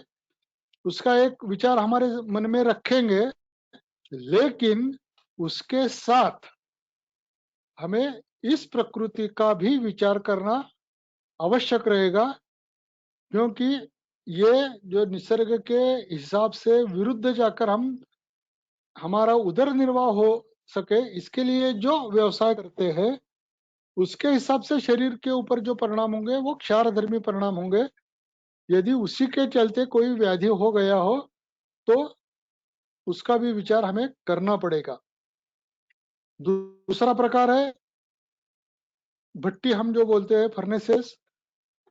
[SPEAKER 3] उसका एक विचार हमारे मन में रखेंगे, लेकिन उसके साथ हमें इस प्रकृति का भी विचार करना आवश्यक रहेगा, क्योंकि ये जो निसर्ग के हिसाब से विरुद्ध जाकर हम हमारा उदर निर्वाह हो सके, इसके लिए जो व्यवसाय करते हैं उसके हिसाब से शरीर के ऊपर जो परिणाम होंगे वो क्षारधर्मी परिणाम होंगे। यदि उसी के चलते कोई व्याधि हो गया हो तो उसका भी विचार हमें करना पड़ेगा। दूसरा प्रकार है भट्टी, हम जो बोलते हैं फर्नेसेस,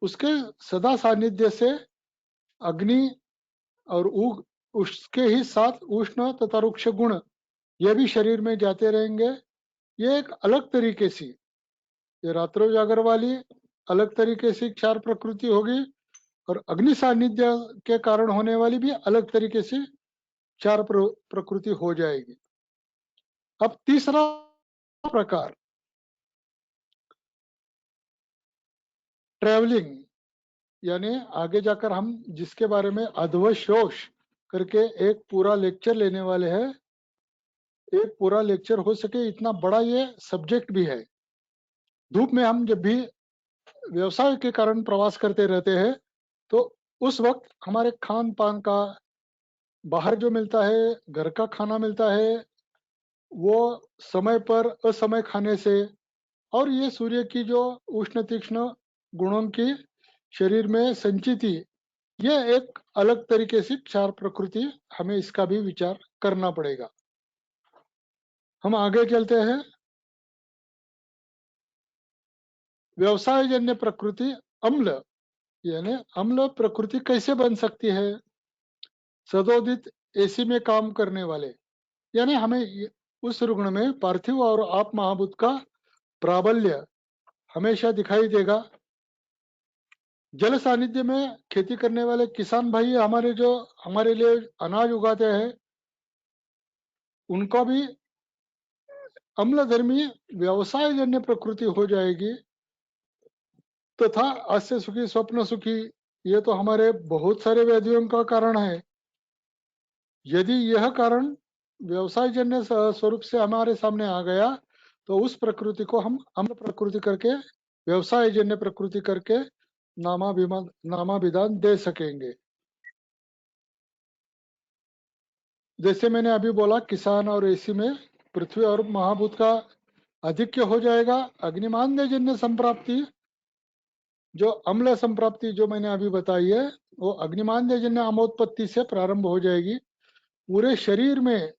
[SPEAKER 3] उसके सदा सानिध्य से अग्नि और उसके ही साथ उष्ण तथा रुक्ष गुण ये भी शरीर में जाते रहेंगे। ये एक अलग तरीके से, ये रात्रो जागर वाली अलग तरीके से क्षार प्रकृति होगी, और अग्नि सानिध्य के कारण होने वाली भी अलग तरीके से क्षार प्रकृति हो जाएगी। अब तीसरा प्रकार ट्रेवलिंग, यानी आगे जाकर हम जिसके बारे में अध्वशोष करके एक पूरा लेक्चर लेने वाले हैं। एक पूरा लेक्चर हो सके इतना बड़ा ये सब्जेक्ट भी है। धूप में हम जब भी व्यवसाय के कारण प्रवास करते रहते हैं तो उस वक्त हमारे खान पान का, बाहर जो मिलता है घर का खाना मिलता है, वो समय पर असमय खाने से, और ये सूर्य की जो उष्ण तीक्ष्ण गुणों की शरीर में संचिति, ये एक अलग तरीके से क्षार प्रकृति, हमें इसका भी विचार करना पड़ेगा। हम आगे चलते हैं। व्यवसाय जन्य प्रकृति अम्ल, यानी अम्ल प्रकृति कैसे बन सकती है? सदोदित एसी में काम करने वाले, यानी हमें उस रुग्ण में पार्थिव और आप महाभूत का प्राबल्य हमेशा दिखाई देगा। जल सानिध्य में खेती करने वाले किसान भाई हमारे जो हमारे लिए अनाज उगाते हैं, उनका भी अम्लधर्मी व्यवसाय जन्य प्रकृति हो जाएगी। तथा आस्य सुखी स्वप्न सुखी, ये तो हमारे बहुत सारे व्याधियों का कारण है। यदि यह कारण व्यवसाय जन्य स्वरूप से हमारे सामने आ गया तो उस प्रकृति को हम अम्ल प्रकृति करके, व्यवसाय जन्य प्रकृति करके नामाभिधान दे सकेंगे। जैसे मैंने अभी बोला, किसान और एसी में पृथ्वी और महाभूत का अधिक्य हो जाएगा। अग्निमान्य जन्य संप्राप्ति, जो अम्ल संप्राप्ति जो मैंने अभी बताई है, वो अग्निमान्य जन्य अमोत्पत्ति से प्रारंभ हो जाएगी। पूरे शरीर में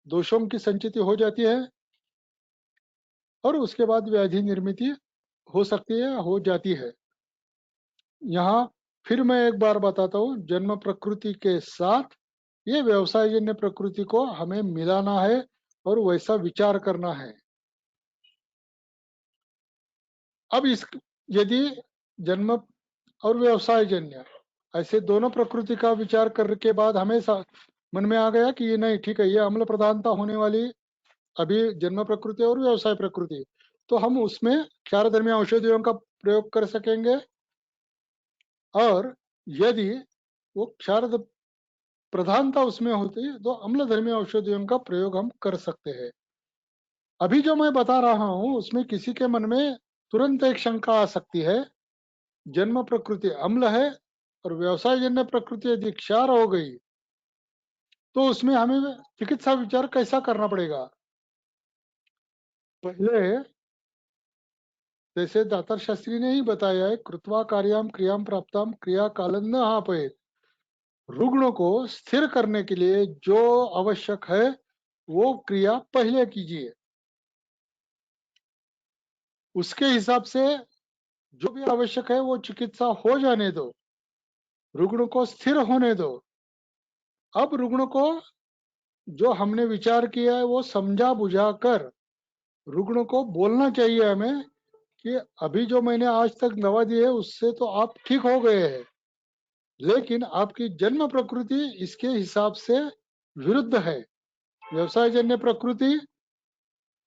[SPEAKER 3] दोषों की संचिति हो जाती है और उसके बाद व्याधि निर्मिति हो सकती है, हो जाती है। यहाँ फिर मैं एक बार बताता हूँ, जन्म प्रकृति के साथ ये व्यवसाय जन्य प्रकृति को हमें मिलाना है और वैसा विचार करना है। अब इस यदि जन्म और व्यवसाय जन्य ऐसे दोनों प्रकृति का विचार करने के बाद हमें मन में आ गया कि ये नहीं ठीक है, ये अम्ल प्रधानता होने वाली अभी जन्म प्रकृति और व्यवसाय प्रकृति, तो हम उसमें क्षारधर्मी औषधियों का प्रयोग कर सकेंगे। और यदि वो क्षार प्रधानता उसमें होती है तो अम्लधर्मी औषधियों का प्रयोग हम कर सकते हैं। अभी जो मैं बता रहा हूं उसमें किसी के मन में तुरंत एक शंका आ सकती है, जन्म प्रकृति अम्ल है और व्यवसाय जन्य प्रकृति यदि क्षार हो गई तो उसमें हमें चिकित्सा विचार कैसा करना पड़ेगा? पहले जैसे दातार शास्त्री ने ही बताया है, कृत्वा कार्याम क्रियाम प्राप्ताम क्रिया कालन न आपयेत। रुग्ण को स्थिर करने के लिए जो आवश्यक है वो क्रिया पहले कीजिए, उसके हिसाब से जो भी आवश्यक है वो चिकित्सा हो जाने दो, रुग्ण को स्थिर होने दो। अब रुग्ण को जो हमने विचार किया है वो समझा बुझा कर रुग्ण को बोलना चाहिए हमें कि अभी जो मैंने आज तक दवा दी है उससे तो आप ठीक हो गए हैं, लेकिन आपकी जन्म प्रकृति इसके हिसाब से विरुद्ध है। व्यवसाय जन्य प्रकृति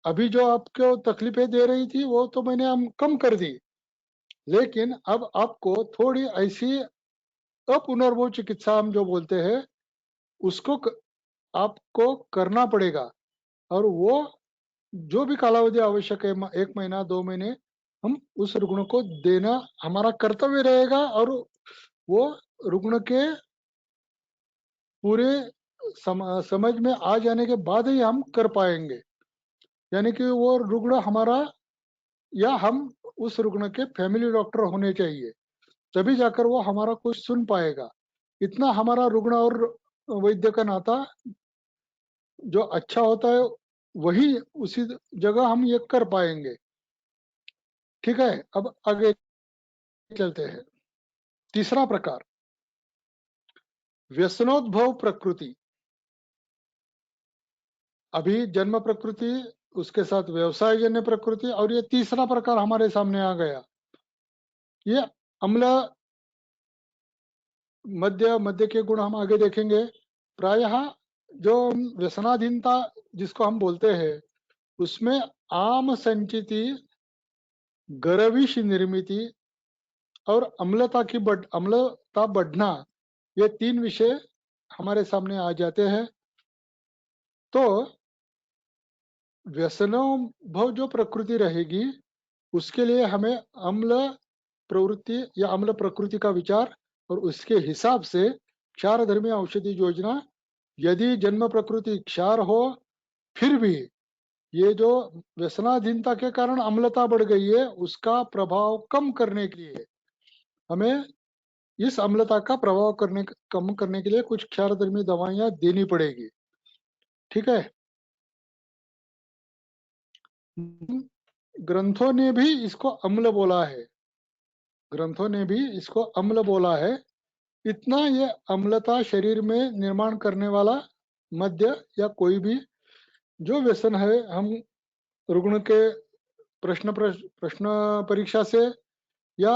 [SPEAKER 3] अभी जो आपको तकलीफें दे रही थी वो तो मैंने हम कम कर दी, लेकिन अब आपको थोड़ी ऐसी अपुनर्भव चिकित्सा हम जो बोलते हैं उसको आपको करना पड़ेगा, और वो जो भी कालावधि आवश्यक है 1 महीना 2 महीने हम उस रुग्ण को देना हमारा कर्तव्य रहेगा, और वो रुग्ण के पूरे समझ में आ जाने के बाद ही हम कर पाएंगे। यानी कि वो रुग्ण हमारा या हम उस रुग्ण के फैमिली डॉक्टर होने चाहिए, तभी जाकर वो हमारा कुछ सुन पाएगा। इतना हमारा रुग्ण और वैद्य का नाता जो अच्छा होता है वही उसी जगह हम ये कर पाएंगे। ठीक है, अब आगे चलते हैं। तीसरा प्रकार, व्यसनोद्भव प्रकृति। अभी जन्म प्रकृति, उसके साथ व्यवसायजन्य प्रकृति, और ये तीसरा प्रकार हमारे सामने आ गया, ये अम्ल मध्य के गुण हम आगे देखेंगे। प्रायः जो व्यसनाधीनता जिसको हम बोलते हैं उसमें आम संचिति, गर्विश निर्मिति और अम्लता बढ़ना, ये 3 विषय हमारे सामने आ जाते हैं। तो व्यसनों जो प्रकृति रहेगी उसके लिए हमें अम्ल प्रवृत्ति या अम्ल प्रकृति का विचार, और उसके हिसाब से क्षारधर्मी औषधि योजना। यदि जन्म प्रकृति क्षार हो फिर भी ये जो व्यसनाधीनता के कारण अम्लता बढ़ गई है उसका प्रभाव कम करने के लिए हमें इस अम्लता का प्रभाव कम करने के लिए कुछ क्षारधर्मी दवाइयां देनी पड़ेगी। ठीक है, ग्रंथों ने भी इसको अम्ल बोला है, ग्रंथों ने भी इसको अम्ल बोला है। इतना ये अम्लता शरीर में निर्माण करने वाला मद्य या कोई भी जो व्यसन है, हम रुग्ण के प्रश्न परीक्षा से या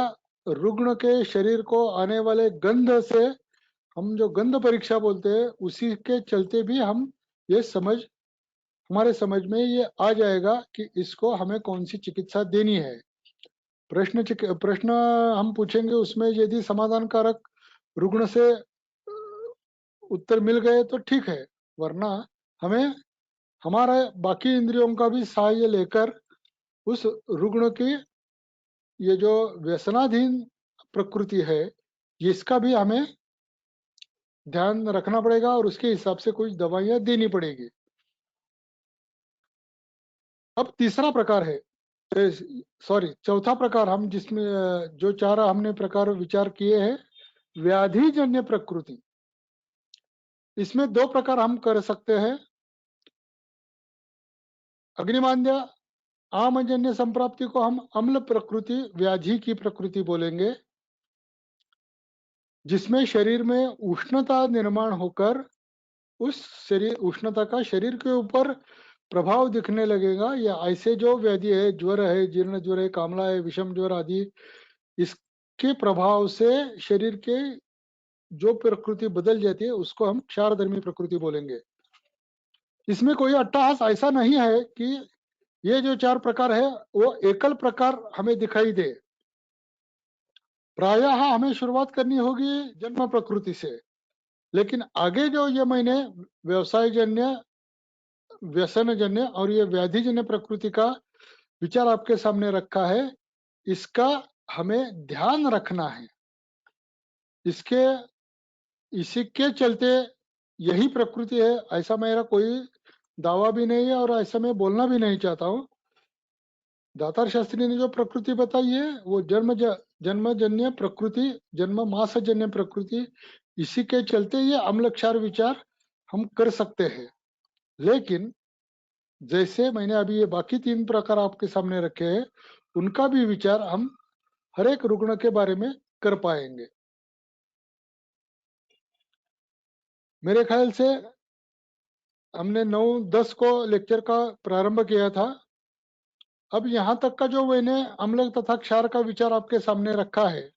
[SPEAKER 3] रुग्ण के शरीर को आने वाले गंध से, हम जो गंध परीक्षा बोलते हैं, उसी के चलते भी हम ये हमारे समझ में ये आ जाएगा कि इसको हमें कौन सी चिकित्सा देनी है। प्रश्न हम पूछेंगे, उसमें यदि समाधानकारक रुग्ण से उत्तर मिल गए तो ठीक है, वरना हमें हमारे बाकी इंद्रियों का भी सहाय लेकर उस रुग्ण की ये जो व्यसनाधीन प्रकृति है इसका भी हमें ध्यान रखना पड़ेगा और उसके हिसाब से कुछ दवाइयां देनी पड़ेगी। अब तीसरा प्रकार है, चौथा प्रकार, हम जिसमें जो 4 हमने प्रकार विचार किए हैं, व्याधिजन्य प्रकृति। इसमें 2 प्रकार हम कर सकते हैं। अग्निमांद्य आमजन्य संप्राप्ति को हम अम्ल प्रकृति, व्याधि की प्रकृति बोलेंगे, जिसमें शरीर में उष्णता निर्माण होकर उस उष्णता का शरीर के ऊपर प्रभाव दिखने लगेगा। या ऐसे जो व्याधि है, ज्वर है, जीर्ण ज्वर है, कामला है, विषम ज्वर आदि, इसके प्रभाव से शरीर के जो प्रकृति बदल जाती है उसको हम क्षारधर्मी प्रकृति बोलेंगे। इसमें कोई अट्टहास ऐसा नहीं है कि ये जो 4 प्रकार है वो एकल प्रकार हमें दिखाई दे। प्रायः हमें शुरुआत करनी होगी जन्म प्रकृति से, लेकिन आगे जो ये मैंने व्यवसायजन्य, व्यसनजन्य और ये व्याधिजन्य प्रकृति का विचार आपके सामने रखा है, इसका हमें ध्यान रखना है। इसी के चलते यही प्रकृति है ऐसा मेरा कोई दावा भी नहीं है और ऐसा मैं बोलना भी नहीं चाहता हूँ। दातार शास्त्री ने जो प्रकृति बताई है वो जन्मजन्य प्रकृति, जन्म मासजन्य प्रकृति, इसी के चलते ये अम्ल क्षार विचार हम कर सकते हैं। लेकिन जैसे मैंने अभी ये बाकी 3 प्रकार आपके सामने रखे हैं, उनका भी विचार हम हर एक रुग्ण के बारे में कर पाएंगे। मेरे ख्याल से हमने 9-10 को लेक्चर का प्रारंभ किया था। अब यहाँ तक का जो मैंने अम्ल तथा क्षार का विचार आपके सामने रखा है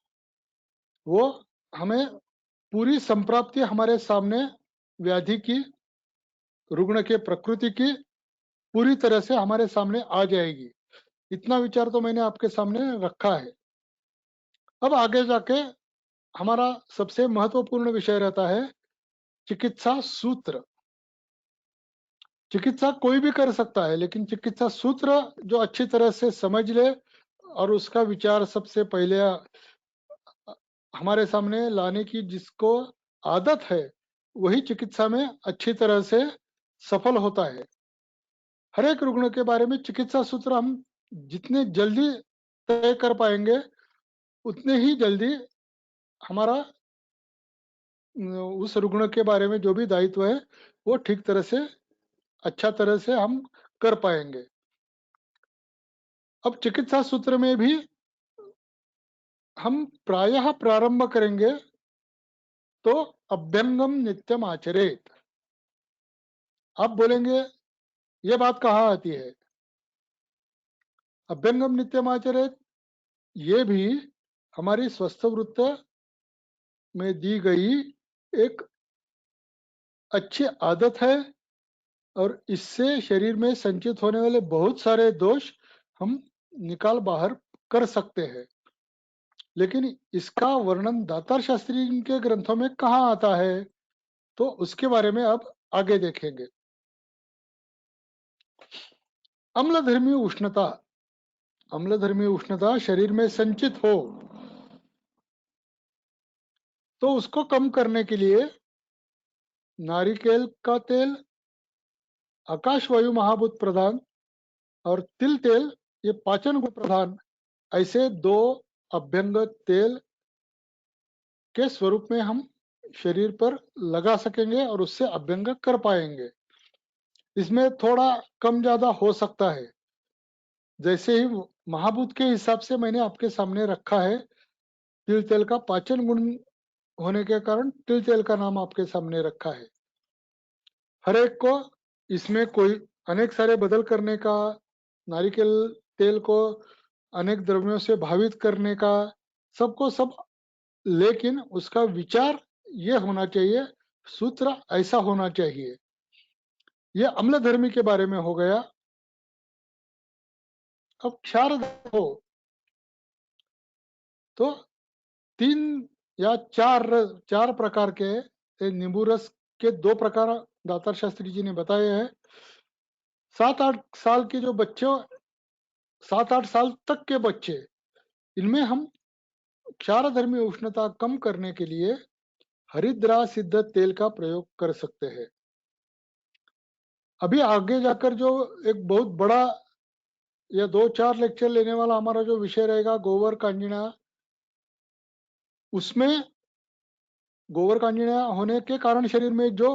[SPEAKER 3] वो हमें पूरी संप्राप्ति हमारे सामने व्याधि की, रुग्ण के प्रकृति की पूरी तरह से हमारे सामने आ जाएगी। इतना विचार तो मैंने आपके सामने रखा है। अब आगे जाके हमारा सबसे महत्वपूर्ण विषय रहता है चिकित्सा सूत्र। चिकित्सा कोई भी कर सकता है, लेकिन चिकित्सा सूत्र जो अच्छी तरह से समझ ले और उसका विचार सबसे पहले हमारे सामने लाने की जिसको आदत है, वही चिकित्सा में अच्छी तरह से सफल होता है। हर एक रुग्ण के बारे में चिकित्सा सूत्र हम जितने जल्दी तय कर पाएंगे, उतने ही जल्दी हमारा उस रुग्ण के बारे में जो भी दायित्व है वो ठीक तरह से अच्छा तरह से हम कर पाएंगे। अब चिकित्सा सूत्र में भी हम प्रायः प्रारंभ करेंगे तो अभ्यंगम नित्यम आचरेत। आप बोलेंगे ये बात कहाँ आती है? अभ्यंगम नित्यम आचरेत ये भी हमारी स्वस्थ वृत्त में दी गई एक अच्छी आदत है और इससे शरीर में संचित होने वाले बहुत सारे दोष हम निकाल बाहर कर सकते हैं। लेकिन इसका वर्णन दातार शास्त्री के ग्रंथों में कहाँ आता है, तो उसके बारे में अब आगे देखेंगे। अम्लधर्मी उष्णता, अम्लधर्मी उष्णता शरीर में संचित हो तो उसको कम करने के लिए नारिकेल का तेल, आकाश वायु महाभूत प्रधान और तिल तेल, ये पाचन गुण प्रधान, ऐसे दो अभ्यंग तेल के स्वरूप में हम शरीर पर लगा सकेंगे और उससे अभ्यंग कर पाएंगे। इसमें थोड़ा कम ज्यादा हो सकता है, जैसे ही महाभूत के हिसाब से मैंने आपके सामने रखा है। तिल तेल का पाचन गुण होने के कारण तिल तेल का नाम आपके सामने रखा है। हर एक को इसमें कोई अनेक सारे बदल करने का, नारिकेल तेल को अनेक द्रव्यों से भावित करने का, सबको सब, लेकिन उसका विचार ये होना चाहिए, सूत्र ऐसा होना चाहिए। ये अम्लधर्मी के बारे में हो गया। अब क्षार हो तो तीन या चार प्रकार के नींबू रस के दो प्रकार दातार शास्त्री जी ने बताए हैं। 7-8 साल के जो बच्चे, 7-8 साल तक के बच्चे, इनमें हम क्षारधर्मी उष्णता कम करने के लिए हरिद्रा सिद्ध तेल का प्रयोग कर सकते हैं। अभी आगे जाकर जो एक बहुत बड़ा या 2-4 लेक्चर लेने वाला हमारा जो विषय रहेगा गोबर कांजिणा, उसमें गोबर कांजिणा होने के कारण शरीर में जो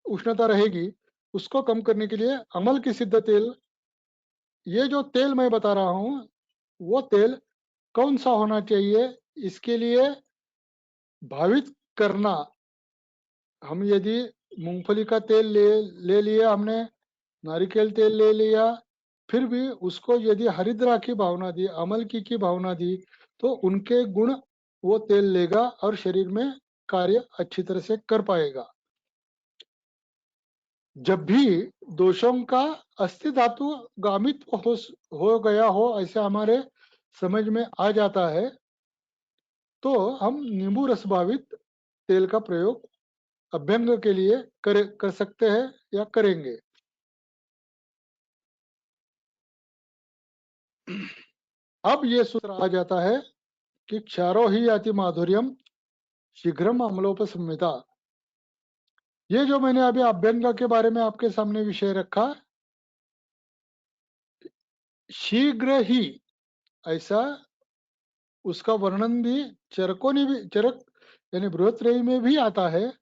[SPEAKER 3] उष्णता रहेगी उसको कम करने के लिए अमल की सिद्ध तेल, ये जो तेल मैं बता रहा हूँ वो तेल कौन सा होना चाहिए, इसके लिए भावित करना। हम यदि मूंगफली का तेल ले लिया हमने, नारिकेल तेल ले लिया, फिर भी उसको यदि हरिद्रा की भावना दी, अमल की भावना दी, तो उनके गुण वो तेल लेगा और शरीर में कार्य अच्छी तरह से कर पाएगा। जब भी दोषों का अस्थि धातु गामित हो गया हो, ऐसे हमारे समझ में आ जाता है, तो हम नींबू रस भावित तेल का प्रयोग अभ्यंग के लिए कर सकते हैं या करेंगे। अब ये सूत्र आ जाता है कि क्षारो ही याति माधुर्यम शीघ्रम अम्लोपसंहिता। ये जो मैंने अभी अभ्यंग के बारे में आपके सामने विषय रखा, शीघ्र ही, ऐसा उसका वर्णन भी चरकों ने भी, चरक यानी बृहत्त्रयी में भी आता है।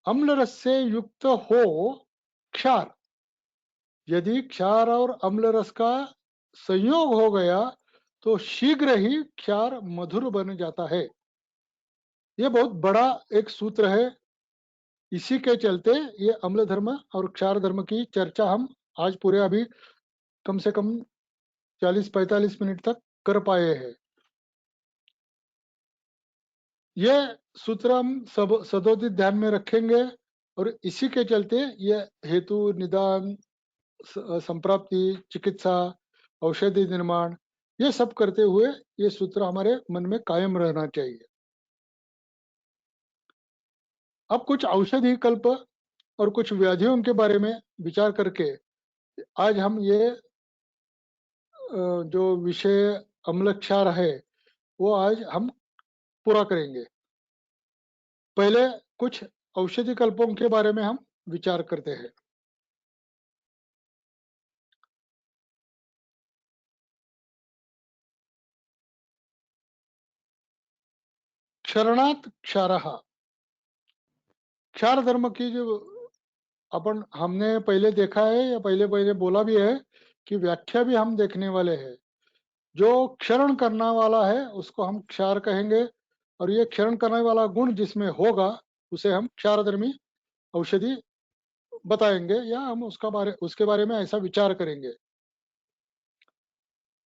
[SPEAKER 3] अम्ल रस से युक्त हो क्षार, यदि क्षार और अम्ल रस का संयोग हो गया तो शीघ्र ही क्षार मधुर बन जाता है। ये बहुत बड़ा एक सूत्र है। इसी के चलते ये अम्ल धर्म और क्षार धर्म की चर्चा हम आज पूरे अभी कम से कम 40-45 मिनट तक कर पाए हैं। ये सूत्र हम सब सदोदित ध्यान में रखेंगे और इसी के चलते ये हेतु निदान संप्राप्ति, चिकित्सा, औषधि निर्माण, ये सब करते हुए ये सूत्र हमारे मन में कायम रहना चाहिए। अब कुछ औषधि कल्प और कुछ व्याधियों के बारे में विचार करके आज हम ये जो विषय अम्लक्षार है वो आज हम पूरा करेंगे। पहले कुछ औषधि कल्पों के बारे में हम विचार करते हैं। क्षरणात् क्षारः, क्षार धर्म की जो हमने पहले देखा है या पहले पहले बोला भी है कि व्याख्या भी हम देखने वाले हैं। जो क्षरण करने वाला है उसको हम क्षार कहेंगे, और ये क्षरण करने वाला गुण जिसमें होगा उसे हम क्षारधर्मी औषधि बताएंगे, या हम उसके बारे में ऐसा विचार करेंगे।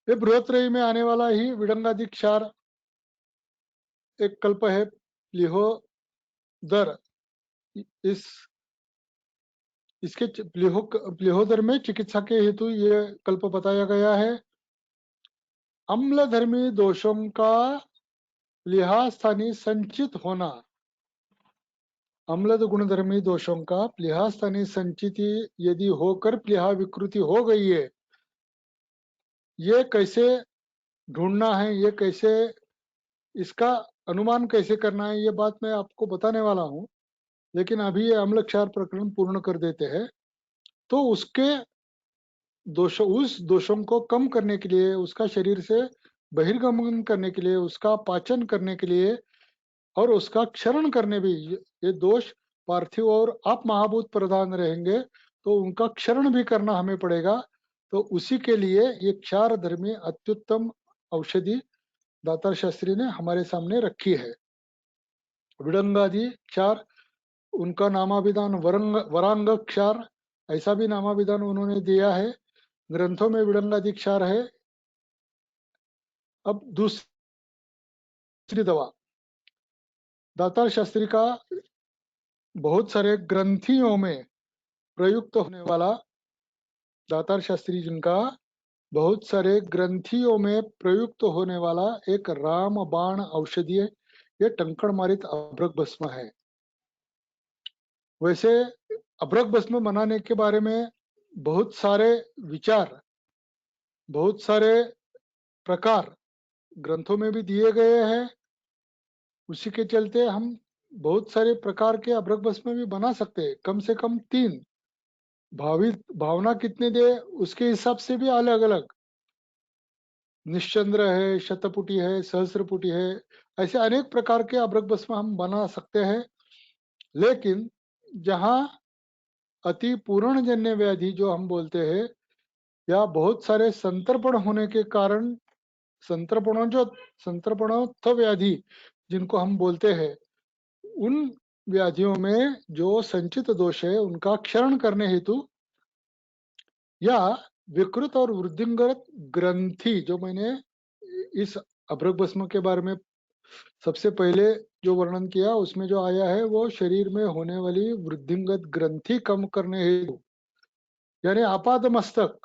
[SPEAKER 3] ये बृहत्रयी में आने वाला ही विडंगादि क्षार एक कल्प है। प्लिहोदर, इस इसके प्लिहोदर में चिकित्सा के हेतु ये कल्प बताया गया है। अम्लधर्मी दोषों का प्लीहा स्थानीय संचित होना, अम्ल गुणधर्मी दोषों का प्लीहा स्थानीय संचिति यदि होकर प्लीहा विकृति हो गई है, ये कैसे ढूंढना है, ये कैसे इसका अनुमान कैसे करना है, ये बात मैं आपको बताने वाला हूं। लेकिन अभी ये अम्लक्षार प्रकरण पूर्ण कर देते हैं। तो उसके उस दोषों को कम करने के लिए, उसका शरीर से बहिर्गमन करने के लिए, उसका पाचन करने के लिए और उसका क्षरण करने भी, ये दोष पार्थिव और आप महाभूत प्रधान रहेंगे तो उनका क्षरण भी करना हमें पड़ेगा। तो उसी के लिए ये क्षार धर्मी अत्युत्तम औषधि दातार शास्त्री ने हमारे सामने रखी है। विडंगादि क्षार, उनका नामाभिधान वरांग क्षार, ऐसा भी नामाभिधान उन्होंने दिया है। ग्रंथों में विडंगादि क्षार है। अब दूसरी दवा, दातार शास्त्री का बहुत सारे ग्रंथियों में प्रयुक्त होने वाला, दातार शास्त्री जिनका बहुत सारे ग्रंथियों में प्रयुक्त होने वाला एक रामबाण औषधि है, ये टंकण मारित अभ्रक भस्म है। वैसे अभ्रक भस्म बनाने के बारे में बहुत सारे विचार, बहुत सारे प्रकार ग्रंथों में भी दिए गए हैं। उसी के चलते हम बहुत सारे प्रकार के अभ्रक भस्म भी बना सकते हैं, कम से कम 3। भावना कितने दे उसके हिसाब से भी अलग अलग, निश्चंद्र है, शतपुटी है, सहस्रपुटी है, ऐसे अनेक प्रकार के अभ्रक भस्म हम बना सकते हैं। लेकिन जहां अति पूर्ण जन्य व्याधि जो हम बोलते हैं, या बहुत सारे संतर्पण होने के कारण, संतर्पणोत्थ व्याधि जिनको हम बोलते हैं, उन व्याधियों में जो संचित दोष है उनका क्षरण करने हेतु, या विकृत और वृद्धिंगत ग्रंथि, जो मैंने इस अभ्रक भस्म के बारे में सबसे पहले जो वर्णन किया उसमें जो आया है वो शरीर में होने वाली वृद्धिंगत ग्रंथि कम करने हेतु, यानी आपाद मस्तक,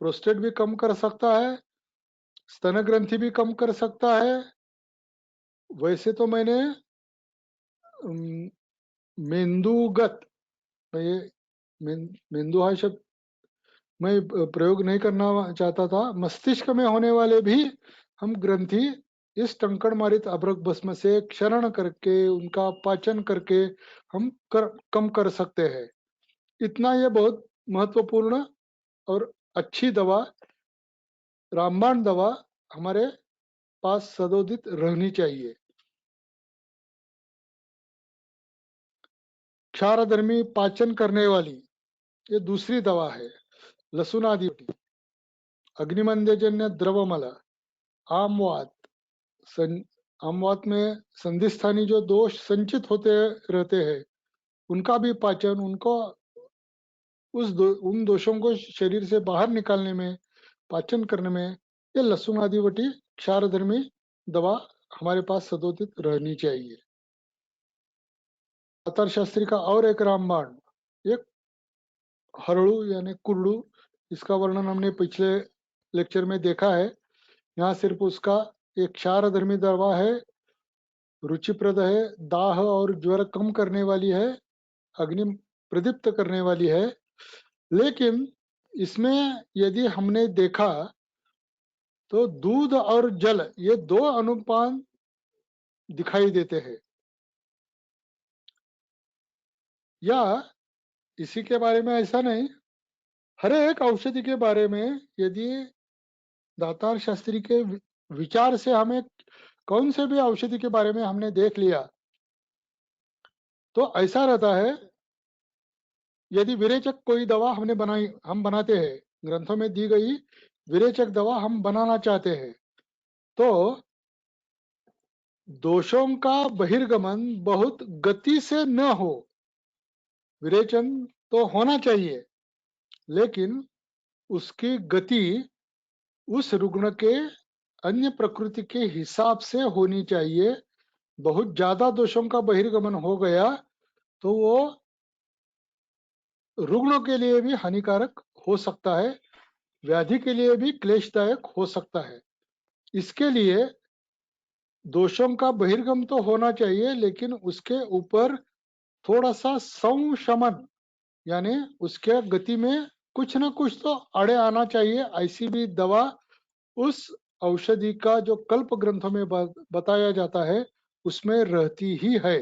[SPEAKER 3] प्रोस्टेट भी कम कर सकता है, स्तन ग्रंथि भी कम कर सकता है। वैसे तो मैंने मेंदुगत, ये मेंदु हा शब्द मैं प्रयोग नहीं करना चाहता था, मस्तिष्क में होने वाले भी हम ग्रंथि इस टंकण मारित अभ्रक भस्म से क्षरण करके, उनका पाचन करके हम कम कर सकते हैं। इतना ये बहुत महत्वपूर्ण और अच्छी दवा, रामबाण दवा हमारे पास सदोदित रहनी चाहिए। क्षारधर्मी पाचन करने वाली ये दूसरी दवा है। लसुनादि, अग्निमंद्यजन्य द्रवमल, आमवात, आमवात में संधिस्थानी जो दोष संचित होते रहते हैं उनका भी पाचन, उनको उन दोषों को शरीर से बाहर निकालने में, पाचन करने में ये लहसुन आदिवटी क्षारधर्मी दवा हमारे पास सदोदित रहनी चाहिए। दातार शास्त्री का और एक रामबाण, एक हरड़ू यानी कुरड़ू, इसका वर्णन हमने पिछले लेक्चर में देखा है। यहाँ सिर्फ उसका एक क्षारधर्मी दवा है, रुचिप्रद है, दाह और ज्वर कम करने वाली है, अग्नि प्रदीप्त करने वाली है। लेकिन इसमें यदि हमने देखा तो दूध और जल ये दो अनुपान दिखाई देते हैं। या इसी के बारे में ऐसा नहीं, हर एक औषधि के बारे में यदि दातार शास्त्री के विचार से हमें कौन से भी औषधि के बारे में हमने देख लिया तो ऐसा रहता है। यदि विरेचक कोई दवा हमने बनाई, हम बनाते हैं, ग्रंथों में दी गई विरेचक दवा हम बनाना चाहते हैं, तो दोषों का बहिर्गमन बहुत गति से न हो। विरेचन तो होना चाहिए, लेकिन उसकी गति उस रुग्ण के अन्य प्रकृति के हिसाब से होनी चाहिए। बहुत ज्यादा दोषों का बहिर्गमन हो गया तो वो रुग्णों के लिए भी हानिकारक हो सकता है, व्याधि के लिए भी क्लेशदायक हो सकता है। इसके लिए दोषों का बहिर्गम तो होना चाहिए, लेकिन उसके ऊपर थोड़ा सा संशमन यानी उसके गति में कुछ न कुछ तो अड़े आना चाहिए। ऐसी भी दवा उस औषधि का जो कल्प ग्रंथों में बताया जाता है उसमें रहती ही है।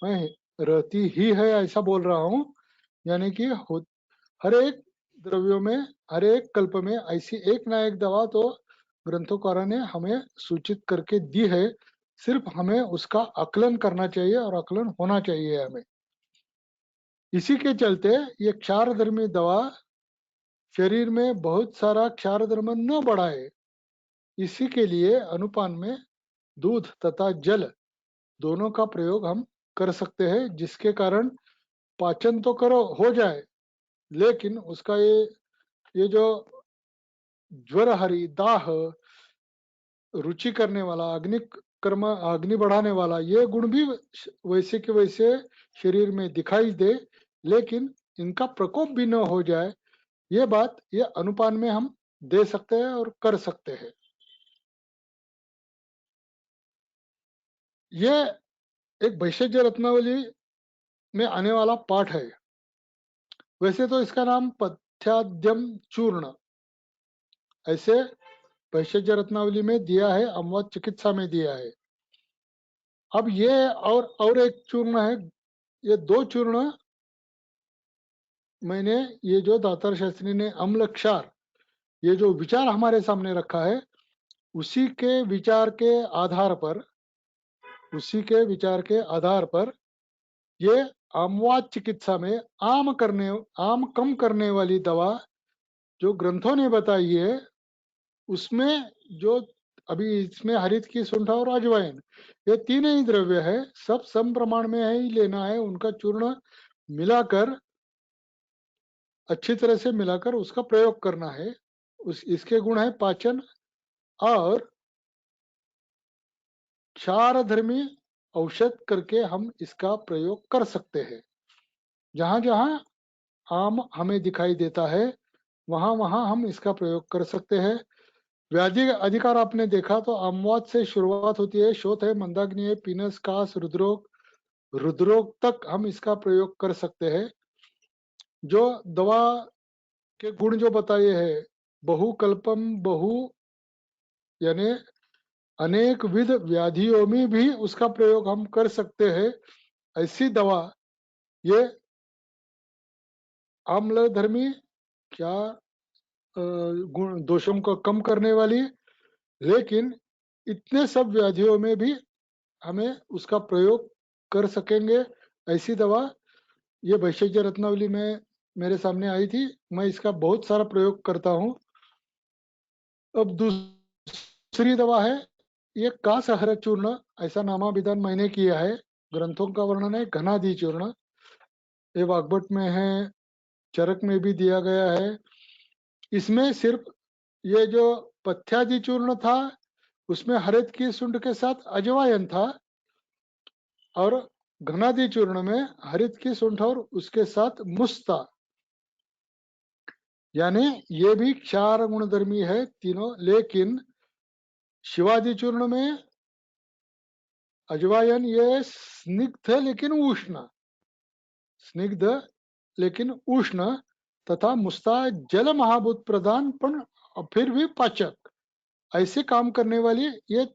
[SPEAKER 3] मैं रहती ही है ऐसा बोल रहा हूँ, यानी कि हर एक द्रव्यों में, हर एक कल्प में ऐसी एक ना एक दवा तो ग्रंथोकारों ने हमें सूचित करके दी है। सिर्फ हमें उसका आकलन करना चाहिए और आकलन होना चाहिए हमें। इसी के चलते ये क्षारधर्मी दवा शरीर में बहुत सारा क्षारधर्म न बढ़ाए, इसी के लिए अनुपान में दूध तथा जल दोनों का प्रयोग हम कर सकते हैं, जिसके कारण पाचन तो करो हो जाए, लेकिन उसका ये जो ज्वरहरी, दाह, रुचि करने वाला, अग्नि बढ़ाने वाला ये गुण भी वैसे के वैसे शरीर में दिखाई दे, लेकिन इनका प्रकोप भी न हो जाए। ये बात ये अनुपान में हम दे सकते हैं और कर सकते हैं। ये एक वैशेज्य रत्नावली में आने वाला पाठ है। वैसे तो इसका नाम पथ्याद्यम चूर्ण ऐसे वैशेज्य रत्नावली में दिया है, अमवात चिकित्सा में दिया है। अब ये और एक चूर्ण है, ये दो चूर्ण मैंने ये जो दातार शास्त्री ने अम्ल क्षार ये जो विचार हमारे सामने रखा है उसी के विचार के आधार पर, उसी के विचार के आधार पर ये आमवात चिकित्सा में आम कम करने वाली दवा जो ग्रंथों ने बताई है, उसमें जो अभी इसमें हरित की सुंठ और अजवाइन ये तीन ही द्रव्य है, सब सम प्रमाण में ही लेना है। उनका चूर्ण मिलाकर अच्छी तरह से मिलाकर उसका प्रयोग करना है। इसके गुण है पाचन और क्षारधर्मी औषध करके हम इसका प्रयोग कर सकते हैं। जहां जहां आम हमें दिखाई देता है वहां वहां हम इसका प्रयोग कर सकते हैं। व्याधि अधिकार आपने देखा तो अमवात से शुरुआत होती है, शोथ है, मंदाग्नि है, पीनस, कास, रुद्रोग तक हम इसका प्रयोग कर सकते हैं। जो दवा के गुण जो बताए हैं, बहुकल्पम बहु यानी अनेक विध व्याधियों में भी उसका प्रयोग हम कर सकते हैं। ऐसी दवा ये आम्लधर्मी क्या गुण दोषों को कम करने वाली, लेकिन इतने सब व्याधियों में भी हमें उसका प्रयोग कर सकेंगे। ऐसी दवा ये वैशेज्य रत्नावली में मेरे सामने आई थी, मैं इसका बहुत सारा प्रयोग करता हूँ। अब दूसरी दवा है ये कासहर चूर्ण, ऐसा नामाभिधान मैंने किया है। ग्रंथों का वर्णन है घनादि चूर्ण, ये वाग्भट में है, चरक में भी दिया गया है। इसमें सिर्फ ये जो पथ्यादि चूर्ण था उसमें हरित की सुंड के साथ अजवायन था, और घनादि चूर्ण में हरित की सुंठ और उसके साथ मुस्ता यानी ये भी क्षार गुणधर्मी है तीनों, लेकिन शिवाजी चूर्ण में अजवायन ये स्निग्ध लेकिन उष्ण, स्निग्ध लेकिन उष्ण तथा मुस्ता जल महाभूत प्रधान पण फिर भी पाचक, ऐसे काम करने वाली ये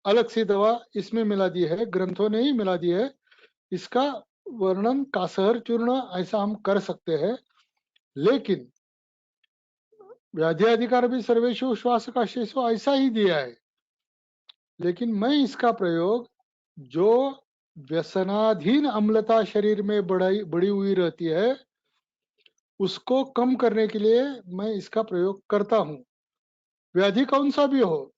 [SPEAKER 3] अलग सी दवा इसमें मिला दी है, ग्रंथों ने ही मिला दी है। इसका वर्णन कासहर चूर्ण ऐसा हम कर सकते हैं, लेकिन व्याधि अधिकार भी सर्वेशु श्वास का शेषो ऐसा ही दिया है। लेकिन मैं इसका प्रयोग जो व्यसनाधीन अम्लता शरीर में बढ़ी हुई रहती है उसको कम करने के लिए मैं इसका प्रयोग करता हूं। व्याधि कौन सा भी हो,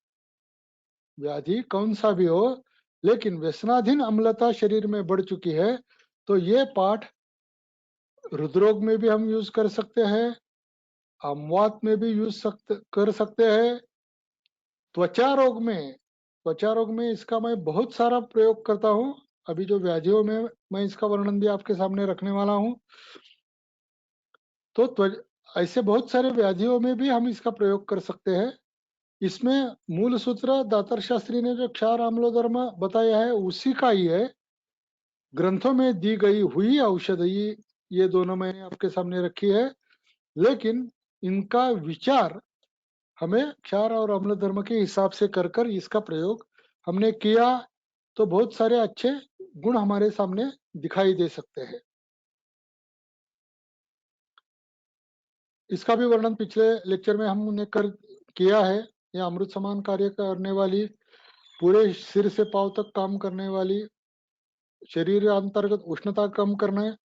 [SPEAKER 3] व्याधि कौन सा भी हो, लेकिन व्यसनाधीन अम्लता शरीर में बढ़ चुकी है तो ये पाठ हृदरोग में भी हम यूज कर सकते हैं, अमवात में भी कर सकते हैं, त्वचा रोग में इसका मैं बहुत सारा प्रयोग करता हूँ। अभी जो व्याधियों में मैं इसका वर्णन भी आपके सामने रखने वाला हूँ। तो ऐसे बहुत सारे व्याधियों में भी हम इसका प्रयोग कर सकते हैं। इसमें मूल सूत्र दातर शास्त्री ने जो क्षार आम्लोधर्म बताया है उसी का ही है, ग्रंथों में दी गई हुई औषधि ये दोनों मैंने आपके सामने रखी है, लेकिन इनका विचार हमें क्षार और अम्ल धर्म के हिसाब से कर इसका प्रयोग हमने किया तो बहुत सारे अच्छे गुण हमारे सामने दिखाई दे सकते हैं। इसका भी वर्णन पिछले लेक्चर में हमने किया है। यह अमृत समान कार्य करने वाली, पूरे सिर से पांव तक काम करने वाली, शरीर अंतर्गत उष्णता कम करना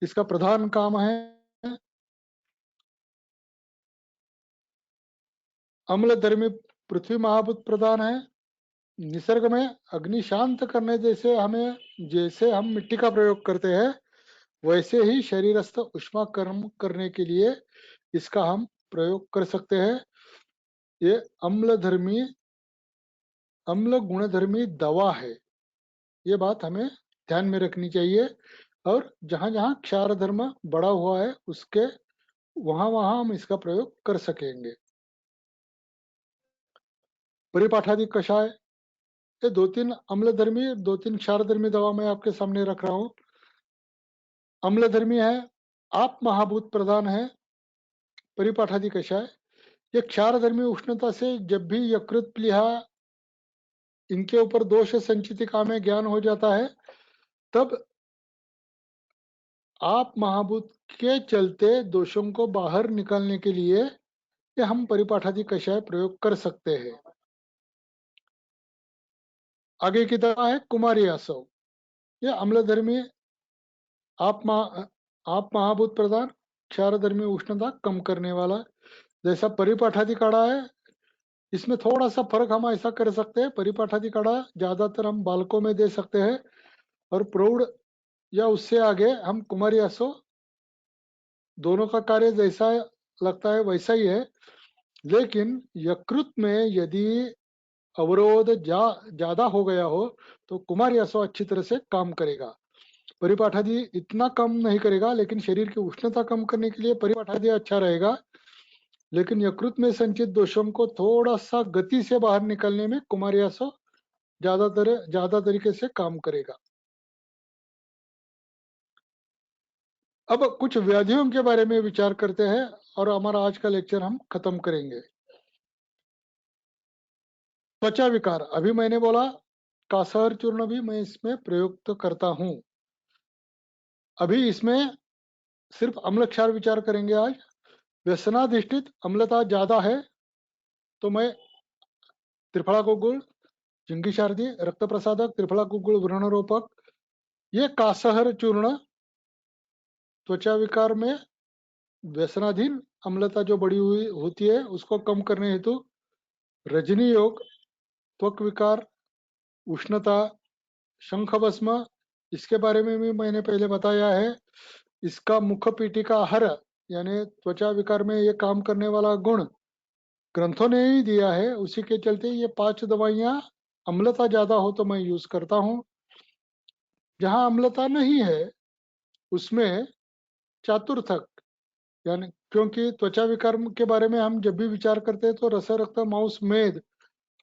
[SPEAKER 3] इसका प्रधान काम है। अम्ल धर्मी पृथ्वी महाभूत प्रधान है। निसर्ग में अग्नि शांत करने जैसे हम मिट्टी का प्रयोग करते हैं वैसे ही शरीरस्थ उष्मा कर्म करने के लिए इसका हम प्रयोग कर सकते हैं। ये अम्ल गुणधर्मी दवा है, ये बात हमें ध्यान में रखनी चाहिए। और जहां जहां क्षार धर्म बढ़ा हुआ है उसके वहां वहां हम इसका प्रयोग कर सकेंगे। परिपाठादि कषाय, ये 2-3 अम्लधर्मी 2-3 क्षारधर्मी दवा मैं आपके सामने रख रहा हूं। अम्लधर्मी है, आप महाभूत प्रधान है, परिपाठादि कषाय। ये क्षारधर्मी उष्णता से जब भी यकृत प्लीहा इनके ऊपर दोष संचितिका में ज्ञान हो जाता है तब आप महाभूत के चलते दोषों को बाहर निकालने के लिए ये हम परिपाठादि कषाय प्रयोग कर सकते हैं। आगे की दवा है कुमारी आसव, ये अम्लधर्मी आप महाभूत प्रधान, क्षारधर्मी उष्णता कम करने वाला। जैसा परिपाठादि काढ़ा है इसमें थोड़ा सा फर्क हम ऐसा कर सकते हैं, परिपाठादि काढ़ा ज्यादातर हम बालकों में दे सकते हैं और प्रौढ़ या उससे आगे हम कुमारी आसव, दोनों का कार्य जैसा लगता है वैसा ही है। लेकिन यकृत में यदि अवरोध ज्यादा हो गया हो तो कुमारी आसव अच्छी तरह से काम करेगा। परिपाठादि इतना कम नहीं करेगा, लेकिन शरीर की उष्णता कम करने के लिए परिपाठादि अच्छा रहेगा, लेकिन यकृत में संचित दोषों को थोड़ा सा गति से बाहर निकलने में कुमारी आसव ज्यादा तरीके से काम करेगा। अब कुछ व्याधियों के बारे में विचार करते हैं और हमारा आज का लेक्चर हम खत्म करेंगे। त्वचा विकार, अभी मैंने बोला कासहर चूर्ण भी मैं इसमें प्रयोग तो करता हूं। अभी इसमें सिर्फ अम्ल क्षार विचार करेंगे आज। व्यसनाधिष्ठित अम्लता ज्यादा है तो मैं त्रिफला गुग्गुल, जिंकी शारदी, रक्त प्रसादक, त्रिफला गुग्गुल व्रणरोपक, ये कासहर चूर्ण त्वचा विकार में व्यसनाधीन अम्लता जो बढ़ी हुई होती है उसको कम करने हेतु, रजनी योग त्वक विकार, उष्णता, शंख भस्म, इसके बारे में भी मैंने पहले बताया है। इसका मुख पीटिका हर यानी त्वचा विकार में ये काम करने वाला गुण ग्रंथों ने ही दिया है, उसी के चलते ये 5 दवाइयां अम्लता ज्यादा हो तो मैं यूज करता हूं। जहां अम्लता नहीं है उसमें चातुर्थक यानी क्योंकि त्वचा विकार के बारे में हम जब भी विचार करते हैं तो रस, रक्त, मांस, मेद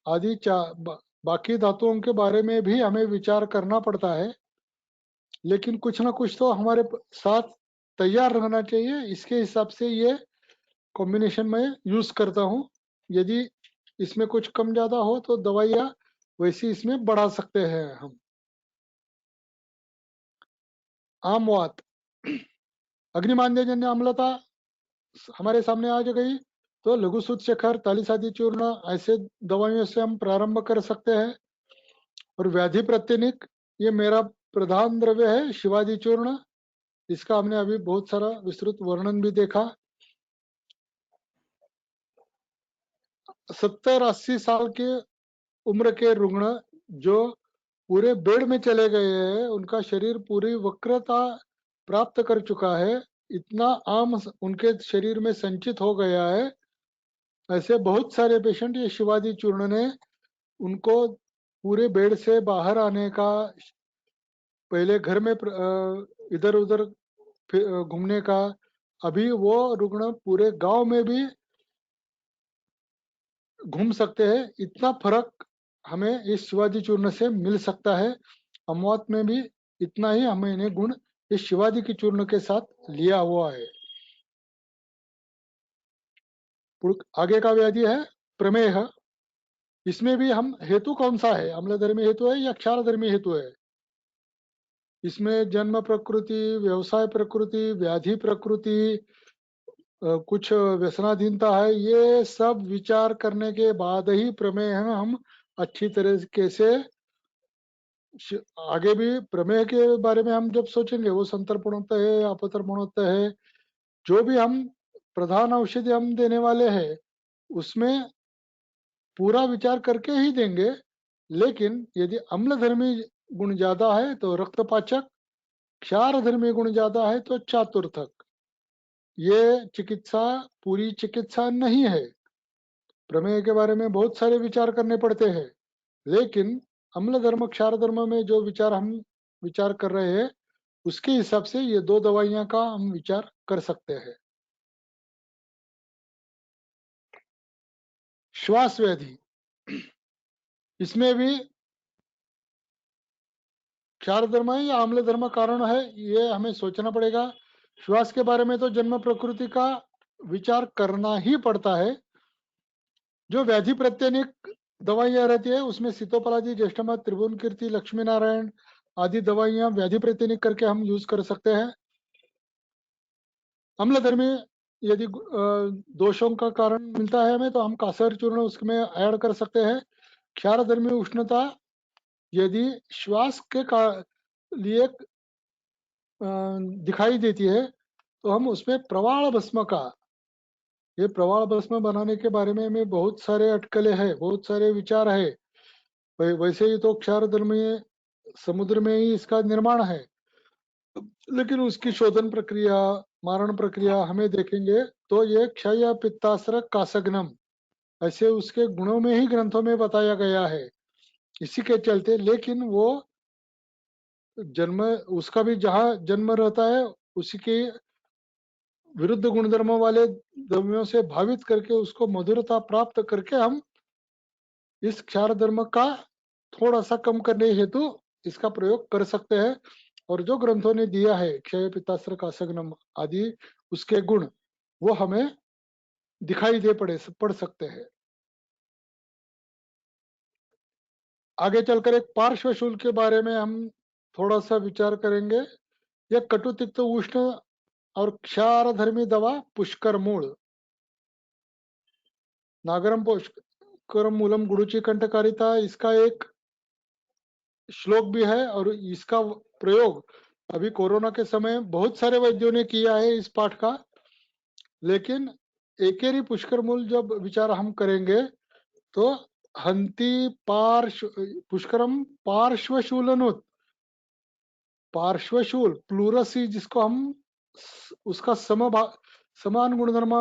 [SPEAKER 3] आदि बाकी धातुओं के बारे में भी हमें विचार करना पड़ता है, लेकिन कुछ ना कुछ तो हमारे साथ तैयार रहना चाहिए। इसके हिसाब से ये कॉम्बिनेशन में यूज करता हूँ। यदि इसमें कुछ कम ज्यादा हो तो दवाइयाँ वैसी इसमें बढ़ा सकते हैं हम। आमवात, अग्निमांद्यजन्य अम्लता हमारे सामने आ गई तो लघु सूत शेखर, तालिस आदि चूर्ण ऐसे दवाइयों से हम प्रारंभ कर सकते हैं। और व्याधि प्रत्यनिक, ये मेरा प्रधान द्रव्य है शिवादि चूर्ण। इसका हमने अभी बहुत सारा विस्तृत वर्णन भी देखा। 70-80 साल के उम्र के रुग्ण जो पूरे बेड में चले गए हैं, उनका शरीर पूरी वक्रता प्राप्त कर चुका है, इतना आम उनके शरीर में संचित हो गया है, ऐसे बहुत सारे पेशेंट ये शिवादि चूर्ण ने उनको पूरे बेड से बाहर आने का, पहले घर में इधर उधर घूमने का, अभी वो रुग्ण पूरे गांव में भी घूम सकते हैं। इतना फर्क हमें इस शिवाजी चूर्ण से मिल सकता है। अमवात में भी इतना ही हमें गुण इस शिवाजी की चूर्ण के साथ लिया हुआ है। आगे का व्याधि है प्रमेह। इसमें भी हम हेतु कौन सा है, अम्लधर्मी हेतु है या क्षारधर्मी हेतु है? इसमें जन्म प्रकृति, व्यवसाय प्रकृति, व्याधि प्रकृति, कुछ व्यसनाधीनता है, ये सब विचार करने के बाद ही प्रमेह हम अच्छी तरीके से आगे भी प्रमेह के बारे में हम जब सोचेंगे, वो संतर्पणोत्तर है, अपतर्पणोत्तर है, जो भी हम प्रधान औषधि हम देने वाले हैं उसमें पूरा विचार करके ही देंगे। लेकिन यदि अम्लधर्मी गुण ज्यादा है तो रक्तपाचक, क्षारधर्मी गुण ज्यादा है तो चातुर्थक। ये चिकित्सा पूरी चिकित्सा नहीं है। प्रमेय के बारे में बहुत सारे विचार करने पड़ते हैं, लेकिन अम्ल धर्म क्षार धर्म में जो विचार हम विचार कर रहे हैं उसके हिसाब से ये दो दवाइयां का हम विचार कर सकते हैं। श्वास व्याधि, इसमें भी क्षार धर्म है या अम्ल धर्म कारण है, ये हमें सोचना पड़ेगा। श्वास के बारे में तो जन्म प्रकृति का विचार करना ही पड़ता है। जो व्याधि प्रत्यनिक दवाइयां रहती है उसमें सीतोपलादी, ज्येष्ठमत, त्रिभुवन कीर्ति, लक्ष्मी नारायण आदि दवाइयां व्याधि प्रत्यनिक करके हम यूज कर सकते हैं। अम्लधर्मी यदि दोषों का कारण मिलता है हमें तो हम कासर चूर्ण उसमें ऐड कर सकते हैं। क्षारधर्मी उष्णता यदि श्वास के लिए दिखाई देती है तो हम उसमें प्रवाल भस्म का, ये प्रवाल भस्म बनाने के बारे में बहुत सारे अटकलें हैं, बहुत सारे विचार है। वैसे ही तो क्षारधर्मी समुद्र में ही इसका निर्माण है, लेकिन उसकी शोधन प्रक्रिया, मारण प्रक्रिया हमें देखेंगे तो ये क्षय पित्तास्त्र कासग्नम ऐसे उसके गुणों में ही ग्रंथों में बताया गया है। इसी के चलते, लेकिन वो जन्म उसका भी जहाँ जन्म रहता है उसी के विरुद्ध गुणधर्मों वाले द्रव्यों से भावित करके उसको मधुरता प्राप्त करके हम इस क्षार धर्म का थोड़ा सा कम करने हेतु इसका प्रयोग कर सकते हैं। और जो ग्रंथों ने दिया है क्षय पित्तास्त्र कासग्नम आदि उसके गुण वो हमें दिखाई पड़ सकते हैं। आगे चलकर एक पार्श्व शूल के बारे में हम थोड़ा सा विचार करेंगे। यह कटु तिक्त उष्ण और क्षार धर्मी दवा पुष्कर मूल, नागरम पुष्कर मूलम गुरुचि कंटकारिता, इसका एक श्लोक भी है और इसका प्रयोग अभी कोरोना के समय बहुत सारे वैद्यों ने किया है इस पाठ का। लेकिन एकेरी पुष्कर मूल जब विचार हम करेंगे तो हंति पुष्करम पार्श्वशूलनुत, पार्श्वशूल प्लूरसी जिसको हम उसका समान गुणधर्म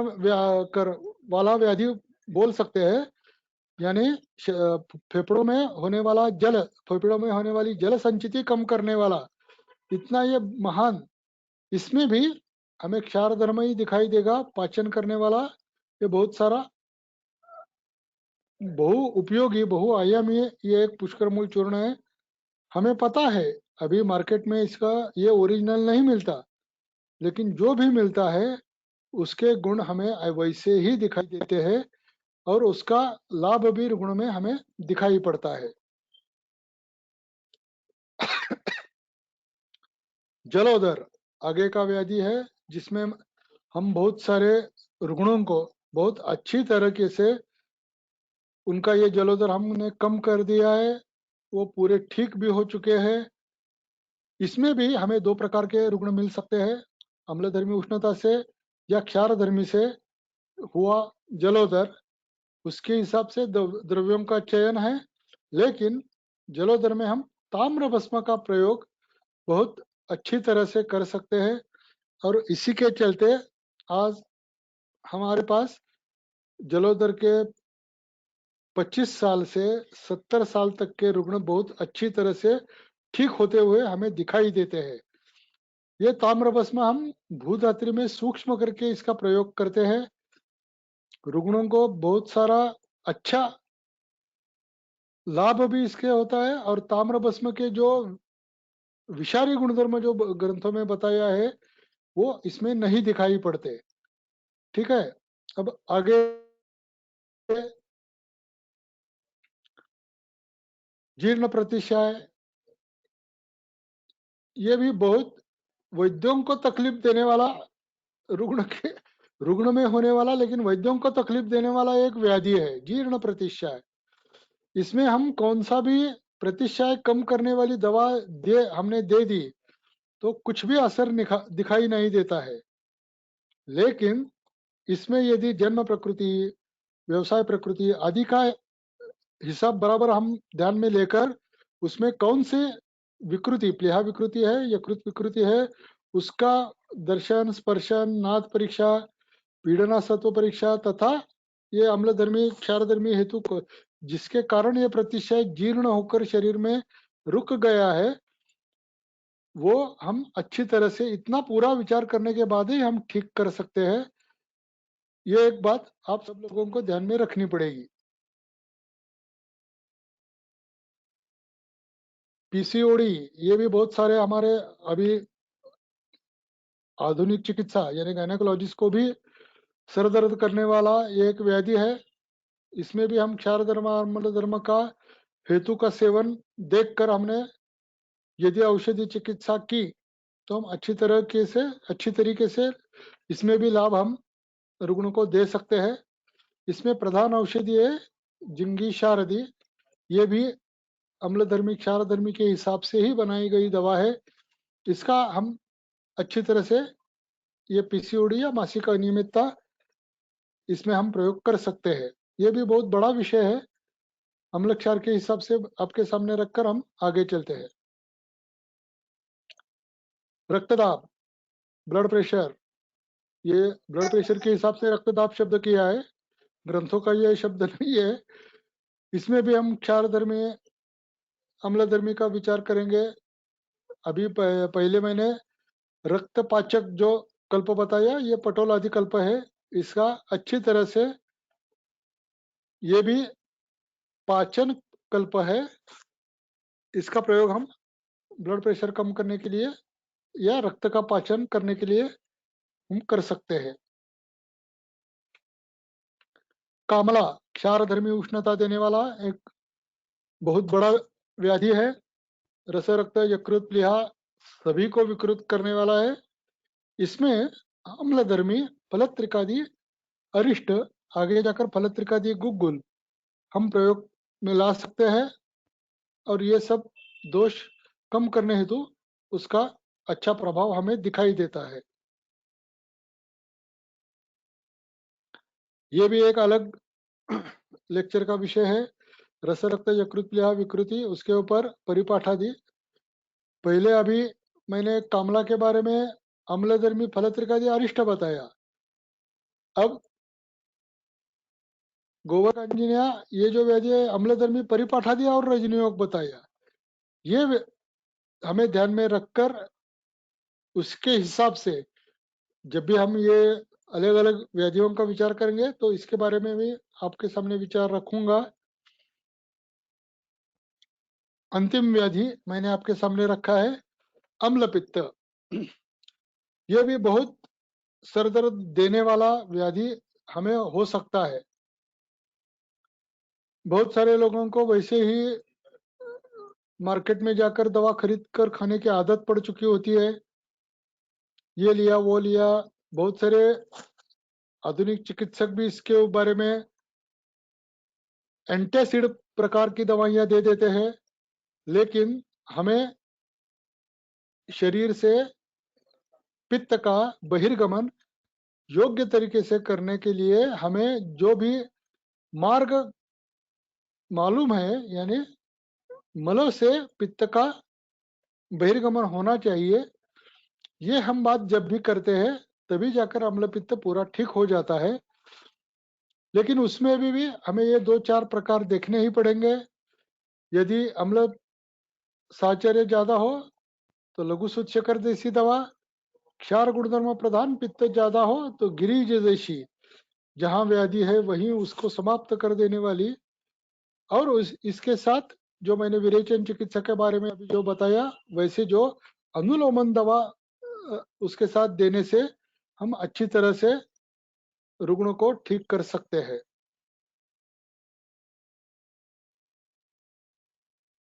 [SPEAKER 3] वाला व्याधि बोल सकते हैं, यानी फेफड़ों में होने वाला जल, फेफड़ों में होने वाली जल संचिति कम करने वाला, इतना ये महान। इसमें भी हमें क्षार धर्म ही दिखाई देगा पाचन करने वाला। ये बहुत सारा बहु उपयोगी बहुआयामी ये एक पुष्कर मूल चूर्ण है। हमें पता है अभी मार्केट में इसका ये ओरिजिनल नहीं मिलता, लेकिन जो भी मिलता है उसके गुण हमें वैसे ही दिखाई देते हैं और उसका लाभ भी गुण में हमें दिखाई पड़ता है। जलोदर आगे का व्याधि है जिसमें हम बहुत सारे रुग्णों को बहुत अच्छी तरीके से उनका ये जलोदर हमने कम कर दिया है, वो पूरे ठीक भी हो चुके हैं। इसमें भी हमें दो प्रकार के रुग्ण मिल सकते हैं, अम्लधर्मी उष्णता से या क्षारधर्मी से हुआ जलोदर। उसके हिसाब से द्रव्यों का चयन है, लेकिन जलोदर में हम ताम्र भस्म का प्रयोग बहुत अच्छी तरह से कर सकते हैं। और इसी के चलते आज हमारे पास जलोदर के 25 साल से 70 साल तक के रुग्ण बहुत अच्छी तरह से ठीक होते हुए हमें दिखाई देते हैं। ये ताम्र भस्म हम भूधात्री में सूक्ष्म करके इसका प्रयोग करते हैं। रुग्णों को बहुत सारा अच्छा लाभ भी इसके होता है और ताम्र भस्म के जो विषारी गुणधर्म जो ग्रंथों में बताया है वो इसमें नहीं दिखाई पड़ते। ठीक है, अब आगे जीर्ण प्रतिशय, ये भी बहुत वैद्यों को तकलीफ देने वाला रुग्ण में होने वाला लेकिन वैद्यों को तकलीफ देने वाला एक व्याधि है जीर्ण प्रतिशय। इसमें हम कौन सा भी प्रतिशय कम करने वाली दवा हमने दे दी तो कुछ भी असर दिखाई नहीं देता है। लेकिन इसमें यदि जन्म प्रकृति व्यवसाय प्रकृति आदि का हिसाब बराबर हम ध्यान में लेकर उसमें कौन सी विकृति प्लीहा विकृति है यकृत विकृति है उसका दर्शन स्पर्शन नाद परीक्षा पीड़ना सत्व परीक्षा तथा ये अम्लधर्मी क्षारधर्मी हेतु जिसके कारण ये प्रतिशय जीर्ण होकर शरीर में रुक गया है, वो हम अच्छी तरह से इतना पूरा विचार करने के बाद ही हम ठीक कर सकते हैं। ये एक बात आप सब लोगों को ध्यान में रखनी पड़ेगी। पीसीओडी ये भी बहुत सारे हमारे अभी आधुनिक चिकित्सा यानी गायनेकोलॉजिस्ट को भी सर दर्द करने वाला ये एक व्याधि है। इसमें भी हम क्षार धर्म और अम्ल धर्म का हेतु का सेवन देखकर हमने यदि औषधि चिकित्सा की तो हम अच्छी तरीके से इसमें भी लाभ हम रुग्ण को दे सकते हैं। इसमें प्रधान औषधि है जिंगी शारदी, ये भी अम्लधर्मी क्षारधर्मी के हिसाब से ही बनाई गई दवा है। इसका हम अच्छी तरह से ये पीसीओडी या मासिक अनियमितता इसमें हम प्रयोग कर सकते हैं। ये भी बहुत बड़ा विषय है, अम्ल क्षार के हिसाब से आपके सामने रखकर हम आगे चलते हैं। रक्तदाब ब्लड प्रेशर, ये ब्लड प्रेशर के हिसाब से रक्तदाब शब्द किया है, ग्रंथों का ये शब्द नहीं है। इसमें भी हम क्षारधर्मी अम्लधर्मी का विचार करेंगे। अभी पहले मैंने रक्तपाचक जो कल्प बताया ये पटोल आदि कल्प है, इसका अच्छी तरह से ये भी पाचन कल्प है। इसका प्रयोग हम ब्लड प्रेशर कम करने के लिए या रक्त का पाचन करने के लिए हम कर सकते हैं। कामला क्षारधर्मी उष्णता देने वाला एक बहुत बड़ा व्याधि है। रस रक्त यकृत प्लीहा सभी को विकृत करने वाला है। इसमें अम्लधर्मी फलत्रिकादि अरिष्ट आगे जाकर फलत्रिकादि गुग्गुल हम प्रयोग में ला सकते हैं और ये सब दोष कम करने हेतु उसका अच्छा प्रभाव हमें दिखाई देता है। ये भी एक अलग लेक्चर का विषय है, रस रक्त यकृत प्लीहा विकृति, उसके ऊपर परिपाठादि। पहले अभी मैंने कामला के बारे में अम्लधर्मी फलत्रिकादि अरिष्ट बताया। अब गोवकांजिनिया ये जो व्याधि है अम्लधर्मी परिपाठादि और रजनियोग बताया। ये हमें ध्यान में रखकर उसके हिसाब से जब भी हम ये अलग अलग व्याधियों का विचार करेंगे तो इसके बारे में भी आपके सामने विचार रखूंगा। अंतिम व्याधि मैंने आपके सामने रखा है अम्ल पित्त। यह भी बहुत सर दर्द देने वाला व्याधि हमें हो सकता है। बहुत सारे लोगों को वैसे ही मार्केट में जाकर दवा खरीद कर खाने की आदत पड़ चुकी होती है। ये लिया वो लिया, बहुत सारे आधुनिक चिकित्सक भी इसके बारे में एंटासिड प्रकार की दवाइयां दे देते हैं। लेकिन हमें शरीर से पित्त का बहिर्गमन योग्य तरीके से करने के लिए हमें जो भी मार्ग मालूम है, यानी मल से पित्त का बहिर्गमन होना चाहिए, ये हम बात जब भी करते हैं तभी जाकर अम्ल पित्त पूरा ठीक हो जाता है। लेकिन उसमें भी हमें ये 2-4 प्रकार देखने ही पड़ेंगे। यदि अम्ल साहचर्य ज्यादा हो तो लघु शुद्ध शक्कर जैसी दवा, क्षार गुणधर्म प्रधान पित्त ज्यादा हो तो गिरीज जैसी, जहां व्याधि है वहीं उसको समाप्त कर देने वाली, और इसके साथ जो मैंने विरेचन चिकित्सा के बारे में अभी जो बताया वैसे जो अनुलोमन दवा उसके साथ देने से हम अच्छी तरह से रुग्ण को ठीक कर सकते हैं।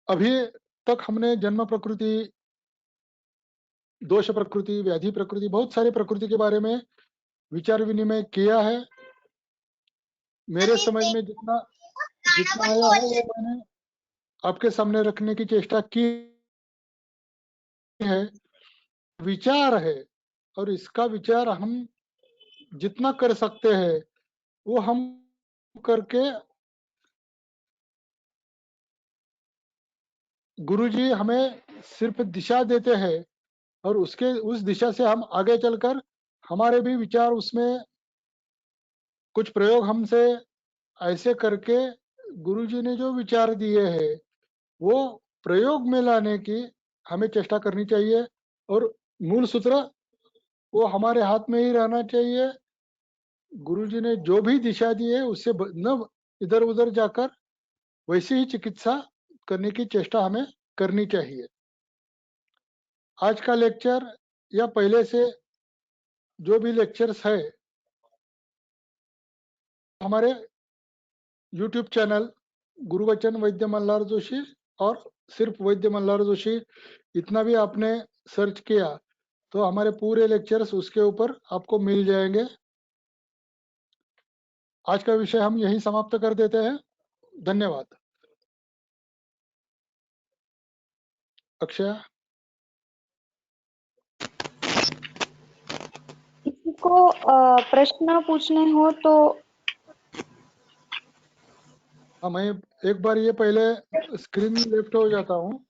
[SPEAKER 3] अभी तक हमने जन्म प्रकृति, दोष प्रकृति, व्याधि प्रकृति, बहुत सारे प्रकृति के बारे में विचार विनिमय किया है। मेरे समझ में जितना जितना आया है वो मैंने आपके सामने रखने की चेष्टा की है। विचार है और इसका विचार हम जितना कर सकते हैं वो हम करके गुरुजी हमें सिर्फ दिशा देते हैं और उस दिशा से हम आगे चलकर हमारे भी विचार उसमें कुछ प्रयोग हमसे ऐसे करके गुरुजी ने जो विचार दिए हैं वो प्रयोग में लाने की हमें चेष्टा करनी चाहिए। और मूल सूत्र वो हमारे हाथ में ही रहना चाहिए। गुरुजी ने जो भी दिशा दी है उससे न इधर उधर जाकर वैसे ही चिकित्सा करने की चेष्टा हमें करनी चाहिए। आज का लेक्चर या पहले से जो भी लेक्चर्स है हमारे YouTube चैनल गुरुवचन वैद्य मल्हार जोशी, और सिर्फ वैद्य मल्हार जोशी इतना भी आपने सर्च किया तो हमारे पूरे लेक्चर्स उसके ऊपर आपको मिल जाएंगे। आज का विषय हम यही समाप्त कर देते हैं। धन्यवाद। अक्षय,
[SPEAKER 1] किसी को प्रश्न पूछने हो तो
[SPEAKER 3] हाँ, मैं एक बार ये पहले स्क्रीन लेफ्ट हो जाता हूँ।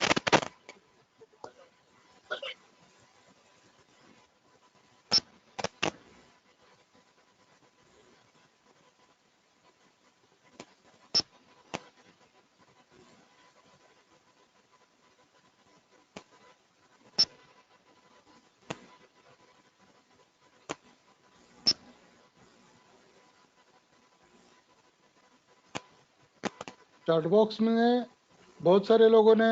[SPEAKER 3] चैट बॉक्स में बहुत सारे लोगों ने,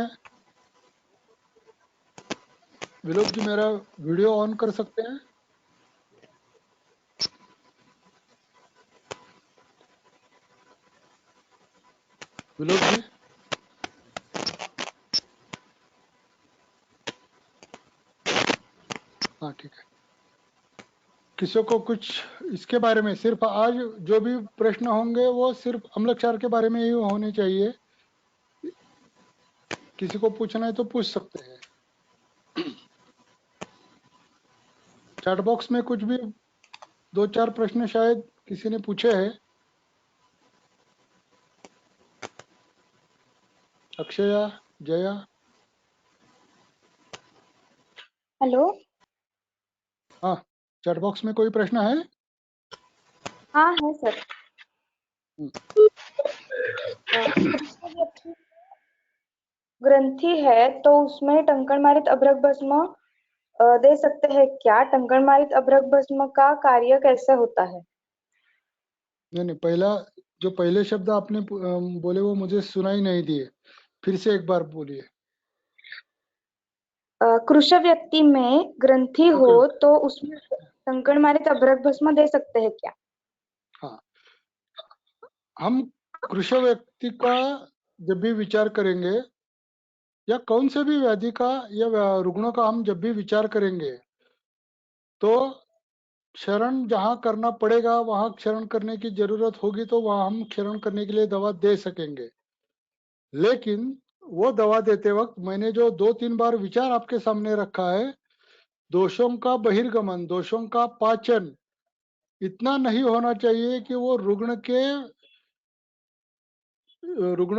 [SPEAKER 3] विलोक जी मेरा वीडियो ऑन कर सकते हैं? विलोक जी, हाँ ठीक है। किसी को कुछ इसके बारे में, सिर्फ आज जो भी प्रश्न होंगे वो सिर्फ अम्लक्षार के बारे में ही होने चाहिए। किसी को पूछना है तो पूछ सकते हैं। चैट बॉक्स में कुछ भी 2-4 प्रश्न शायद किसी ने पूछे हैं। अक्षया, जया,
[SPEAKER 1] हेलो।
[SPEAKER 3] हाँ, चैट बॉक्स में कोई प्रश्न है?
[SPEAKER 1] हाँ है सर। ग्रंथि है तो उसमें टंकण मारित अभ्रक भस्म दे सकते हैं क्या? टंकणमारित अभ्रक भस्म का कार्य कैसे होता है?
[SPEAKER 3] नहीं, पहला जो पहले शब्द आपने बोले वो मुझे सुनाई नहीं दिए, फिर से एक बार बोलिए।
[SPEAKER 1] कृश व्यक्ति में ग्रंथि हो
[SPEAKER 3] ओके,
[SPEAKER 1] तो उसमें टंकणमारित अभ्रक भस्म दे सकते हैं क्या?
[SPEAKER 3] हाँ। हम कृश व्यक्ति का जब भी विचार करेंगे या कौन से भी व्याधि का या रुग्णों का हम जब भी विचार करेंगे तो क्षरण जहाँ करना पड़ेगा वहाँ क्षरण करने की जरूरत होगी तो वहाँ हम क्षरण करने के लिए दवा दे सकेंगे। लेकिन वो दवा देते वक्त मैंने जो 2-3 बार विचार आपके सामने रखा है, दोषों का बहिर्गमन, दोषों का पाचन इतना नहीं होना चाहिए कि वो रुग्ण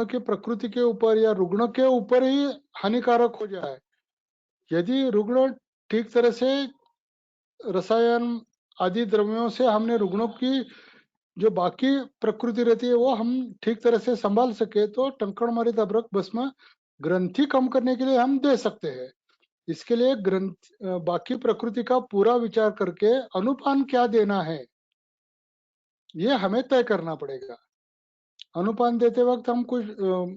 [SPEAKER 3] के प्रकृति के ऊपर या रुग्ण के ऊपर ही हानिकारक हो जाए। यदि रुग्ण ठीक तरह से रसायन आदि द्रव्यों से हमने रुग्णों की जो बाकी प्रकृति रहती है वो हम ठीक तरह से संभाल सके तो टंकण मारित अभ्रक भस्म ग्रंथि कम करने के लिए हम दे सकते हैं। इसके लिए बाकी प्रकृति का पूरा विचार करके अनुपान क्या देना है ये हमें तय करना पड़ेगा। अनुपान देते वक्त हम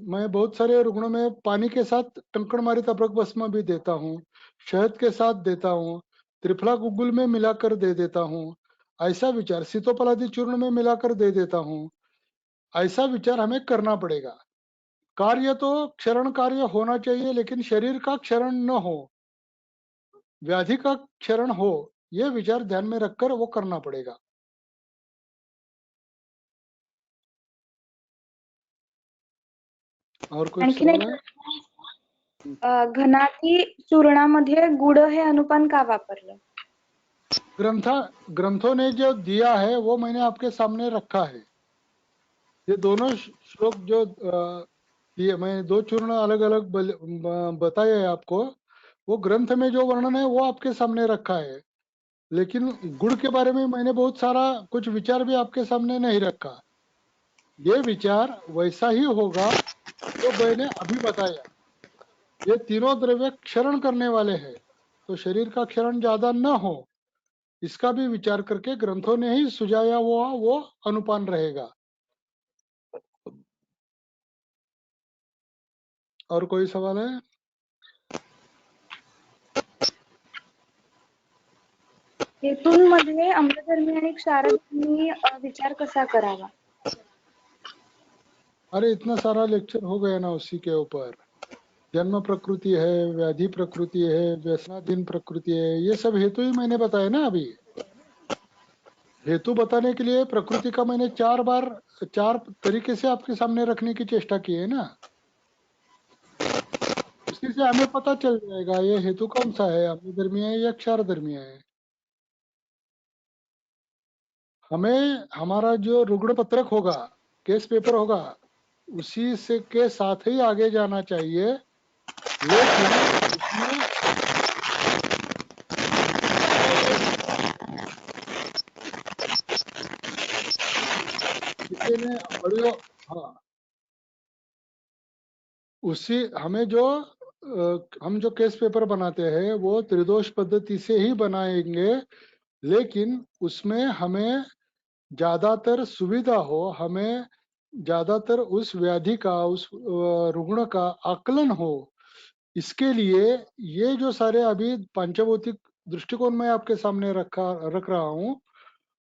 [SPEAKER 3] मैं बहुत सारे रुग्णों में पानी के साथ टंकण मारित अभ्रक भस्म भी देता हूँ, शहद के साथ देता हूँ, त्रिफला गुग्गुल में मिलाकर दे देता हूँ, ऐसा विचार सीतोपलादी चूर्ण में मिलाकर दे देता हूँ। ऐसा विचार हमें करना पड़ेगा। कार्य तो क्षरण कार्य होना चाहिए लेकिन शरीर का क्षरण न हो, व्याधि का क्षरण हो, ये विचार ध्यान में रखकर वो करना पड़ेगा। और कोई
[SPEAKER 1] आणखीन
[SPEAKER 3] सवाल
[SPEAKER 1] एक
[SPEAKER 3] है?
[SPEAKER 1] घनाती चूर्णामध्ये गुड हे अनुपान का वापरलं?
[SPEAKER 3] ग्रंथों ने जो दिया है वो मैंने आपके सामने रखा है। ये दोनों श्लोक जो दिए, मैं 2 चूर्ण अलग अलग बताए हैं आपको, वो ग्रंथ में जो वर्णन है वो आपके सामने रखा है। लेकिन गुण के बारे में मैंने बहुत सारा कुछ विचार भी आपके सामने नहीं रखा। ये विचार वैसा ही होगा जो मैंने अभी बताया। ये तीनों द्रव्य क्षरण करने वाले हैं तो शरीर का क्षरण ज्यादा न हो, इसका भी विचार करके ग्रंथों ने ही सुझाया हुआ वो अनुपान रहेगा। और कोई सवाल है?
[SPEAKER 1] हेतूंमध्ये अम्लधर्मी आणि क्षारधर्मी विचार कसा करावा?
[SPEAKER 3] अरे इतना सारा लेक्चर हो गया ना उसी के ऊपर। जन्म प्रकृति है, व्याधि प्रकृति है, व्यसनाधीन प्रकृति है, ये सब हेतु ही मैंने बताया ना अभी। हेतु बताने के लिए प्रकृति का मैंने 4 तरीके से आपके सामने रखने की चेष्टा की है ना। उसी से हमें पता चल जाएगा ये हेतु कौन सा है, अम्लधर्मी है या क्षारधर्मी है। हमें हमारा जो रुग्ण पत्रक होगा, केस पेपर होगा, उसी से के साथ ही आगे जाना चाहिए। लेकिन उसमें किसी ने ऑडियो, हाँ, उसी हमें जो हम जो केस पेपर बनाते हैं वो त्रिदोष पद्धति से ही बनाएंगे। लेकिन उसमें हमें ज्यादातर सुविधा हो, हमें ज्यादातर उस व्याधि का, उस रुग्ण का आकलन हो। इसके लिए ये जो सारे अभी पंचभौतिक दृष्टिकोण मैं आपके सामने रख रहा हूँ,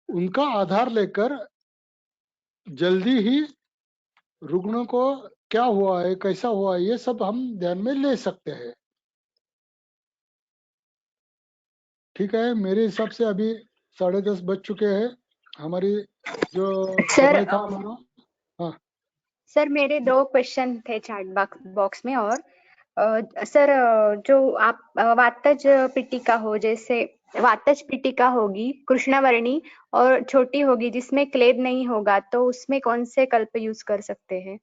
[SPEAKER 3] उनका आधार लेकर जल्दी ही रुग्ण को क्या हुआ है, कैसा हुआ है, ये सब हम ध्यान में ले सकते हैं। ठीक है, मेरे हिसाब से अभी 10:30 बज चुके हैं। हमारी जो
[SPEAKER 2] सर
[SPEAKER 3] समय था हमारा, हाँ
[SPEAKER 2] सर मेरे 2 क्वेश्चन थे चैट बॉक्स में। और सर जो आप वातज पिटिका हो, जैसे वातज पिटिका होगी कृष्णवर्णी और छोटी होगी जिसमें क्लेद नहीं होगा, तो उसमें कौन से कल्प यूज कर सकते हैं?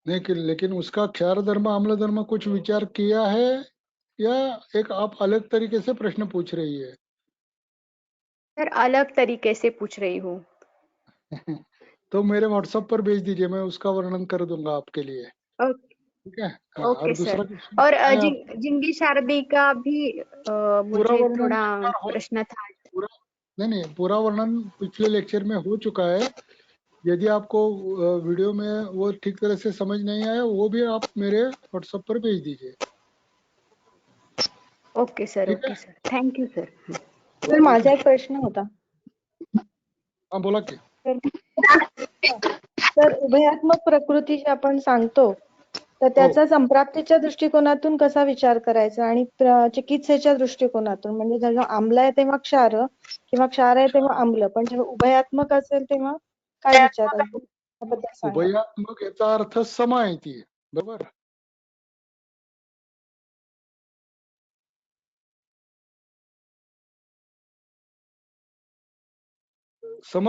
[SPEAKER 3] नहीं लेकिन उसका क्षार धर्म अम्ल धर्म कुछ विचार किया है या एक आप अलग तरीके से प्रश्न पूछ रही है?
[SPEAKER 2] सर अलग तरीके से पूछ रही हूँ।
[SPEAKER 3] तो मेरे व्हाट्सएप पर भेज दीजिए, मैं उसका वर्णन कर दूंगा आपके लिए। ठीक है। हाँ, और
[SPEAKER 2] ओके
[SPEAKER 3] दूसरा
[SPEAKER 2] सर।
[SPEAKER 3] क्वेश्चन
[SPEAKER 2] और
[SPEAKER 3] है आप
[SPEAKER 2] जिंगी शारदी का भी
[SPEAKER 3] पूरा
[SPEAKER 2] मुझे
[SPEAKER 3] वर्णन
[SPEAKER 2] थोड़ा
[SPEAKER 3] एक बार हो
[SPEAKER 2] प्रश्न था।
[SPEAKER 3] पूरा नहीं नहीं पूरा वर्णन पिछले लेक्चर में हो चुका है। यदि आपको वीडियो में वो ठीक तरह से समझ नहीं आया वो भी आप मेरे व्हाट्सएप पर भेज दीजिए।
[SPEAKER 2] ओके सर,
[SPEAKER 3] ठीक है।
[SPEAKER 2] Okay sir, thank you sir.
[SPEAKER 5] तर माझा एक प्रश्न होता.
[SPEAKER 3] हाँ बोला की
[SPEAKER 5] तर उभयात्मक प्रकृती जी आपण सांगतो तर त्याचा संप्राप्तीच्या दृष्टिकोनातून कसा विचार करायचा आणि चिकित्सेच्या दृष्टिकोनातून म्हणजे जेव्हा आम्ल आहे तेव्हा क्षार किंवा क्षार आहे तेव्हा आम्ल पण जेव्हा उभयात्मक असेल तेव्हा काय विचार असेल त्याबद्दल सांगा.
[SPEAKER 3] उभयात्मक याचा अर्थ सम आहे ती बरोबर. सम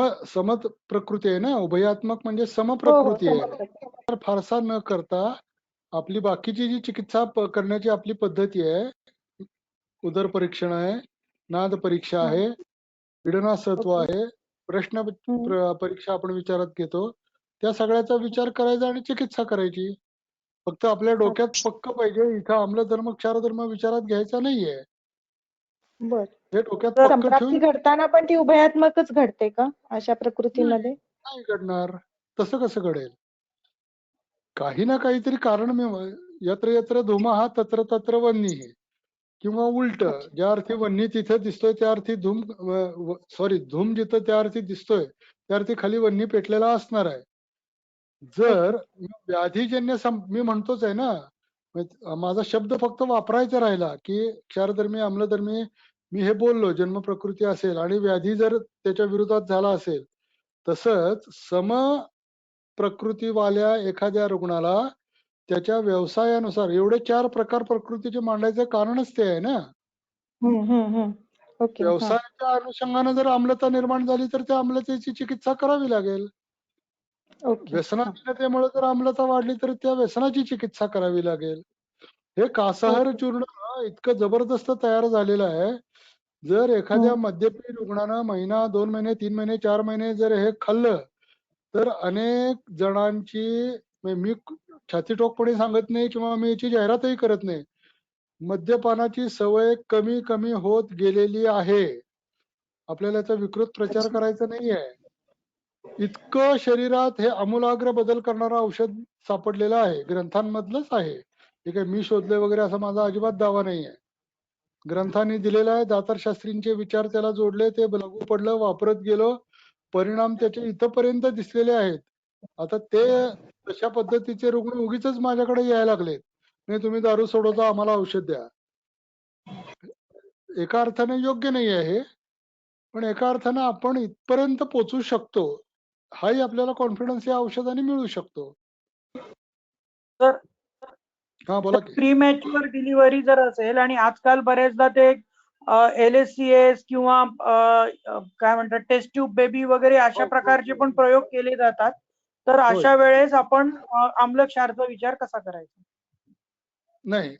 [SPEAKER 3] प्रकृती आहे ना. उभयात्मक म्हणजे सम
[SPEAKER 5] हो हो
[SPEAKER 3] प्रकृती आहे.
[SPEAKER 5] समजलं.
[SPEAKER 3] तर फारसा न करता आपली बाकीची जी चिकित्सा करण्याची आपली पद्धती आहे. उदर परीक्षण आहे, नाद परीक्षा
[SPEAKER 5] हं,
[SPEAKER 3] आहे, पीडनासत्व
[SPEAKER 5] ओके.
[SPEAKER 3] आहे, प्रश्न
[SPEAKER 5] हं,
[SPEAKER 3] परीक्षा आपण विचारात घेतो. त्या सगळ्याचा विचार करायचा आणि चिकित्सा करायची. फक्त आपल्या डोक्यात
[SPEAKER 5] अच्छा.
[SPEAKER 3] पक्क पाहिजे इथं आम्ल धर्म क्षार धर्म विचारात घ्यायचा नाहीये.
[SPEAKER 5] बर.
[SPEAKER 3] हे डोक्यात
[SPEAKER 5] तर
[SPEAKER 3] पक्क
[SPEAKER 5] संप्राप्ती
[SPEAKER 3] ठेवून
[SPEAKER 5] घडताना पण ती उभयात्मकच घडते का अशा प्रकृतीमध्ये?
[SPEAKER 3] नाही घडणार. तसं कसं घडेल? काही ना काहीतरी कारण मी यत्र यत्र धुमः तत्र तत्र वह्निः किंवा उलट
[SPEAKER 5] अच्छा.
[SPEAKER 3] ज्या अर्थी वन्नी तिथे दिसतोय त्या अर्थी सॉरी धूम जिथं त्या अर्थी दिसतोय त्या अर्थी खाली वन्नी पेटलेला असणार आहे. जर व्याधीजन्य मी म्हणतोच आहे ना. माझा शब्द फक्त वापरायचा राहिला की क्षारधर्मी आम्लधर्मी मी हे बोललो जन्म प्रकृती असेल आणि व्याधी जर त्याच्या विरोधात झाला असेल तसंच सम प्रकृतीवाल्या एखाद्या रुग्णाला त्याच्या व्यवसायानुसार एवढे 4 प्रकार प्रकृतीचे मांडायचं कारणच ते आहे ना.
[SPEAKER 5] ओके. हा.
[SPEAKER 3] व्यवसायाच्या अनुषंगाने जर आम्लता निर्माण झाली तर त्या आम्लतेची चिकित्सा करावी लागेल.
[SPEAKER 5] ओके. हा.
[SPEAKER 3] व्यसनाधीनतेमुळे जर आम्लता वाढली तर त्या व्यसनाची चिकित्सा करावी लागेल. हे कासाहार
[SPEAKER 5] ओके.
[SPEAKER 3] चूर्ण इतकं जबरदस्त तयार झालेलं आहे. जर एखाद्या
[SPEAKER 5] हं.
[SPEAKER 3] मद्यपी रुग्णानं महिना 2 महिने 3 महिने 4 महिने जर हे खाल्लं तर अनेक जणांची मी छाती ठोकपणे सांगत नाही किंवा मी याची जाहिरातही करत नाही. मद्यपानाची सवय कमी कमी होत गेलेली आहे. आपल्याला याचा विकृत प्रचार
[SPEAKER 5] अच्छा.
[SPEAKER 3] करायचा नाहीये. इतकं शरीरात हे आमूलाग्र बदल करणारं औषध सापडलेलं आहे. ग्रंथांमधलंच आहे. हे काही मी शोधलंय वगैरे असा माझा अजिबात दावा नाहीये. ग्रंथांनी दिलेला आहे. दातार शास्त्रींचे विचार त्याला जोडले, ते लागू पडलं, वापरत गेलो. परिणाम त्याचे इथपर्यंत दिसलेले आहेत. आता ते तशा पद्धतीचे रुग्ण उगीचच माझ्याकडे यायला लागलेत. नाही तुम्ही दारू सोडवता आम्हाला औषध द्या. एका अर्थाने योग्य नाही आहे हे. पण एका अर्थानं आपण इथपर्यंत पोहोचू शकतो. हाही आपल्याला कॉन्फिडन्स या औषधाने मिळू शकतो.
[SPEAKER 6] तर
[SPEAKER 3] हा बोला की.
[SPEAKER 6] प्रीमॅच्युअर डिलिव्हरी जर असेल आणि आजकाल बरेचदा ते LSCS किंवा काय म्हणतात टेस्ट ट्यूब बेबी वगैरे अशा प्रकारचे पण प्रयोग केले जातात. तर
[SPEAKER 3] होय.
[SPEAKER 6] अशा वेळेस आपण आम्लक्षारचा विचार कसा करायचा?
[SPEAKER 3] नाही.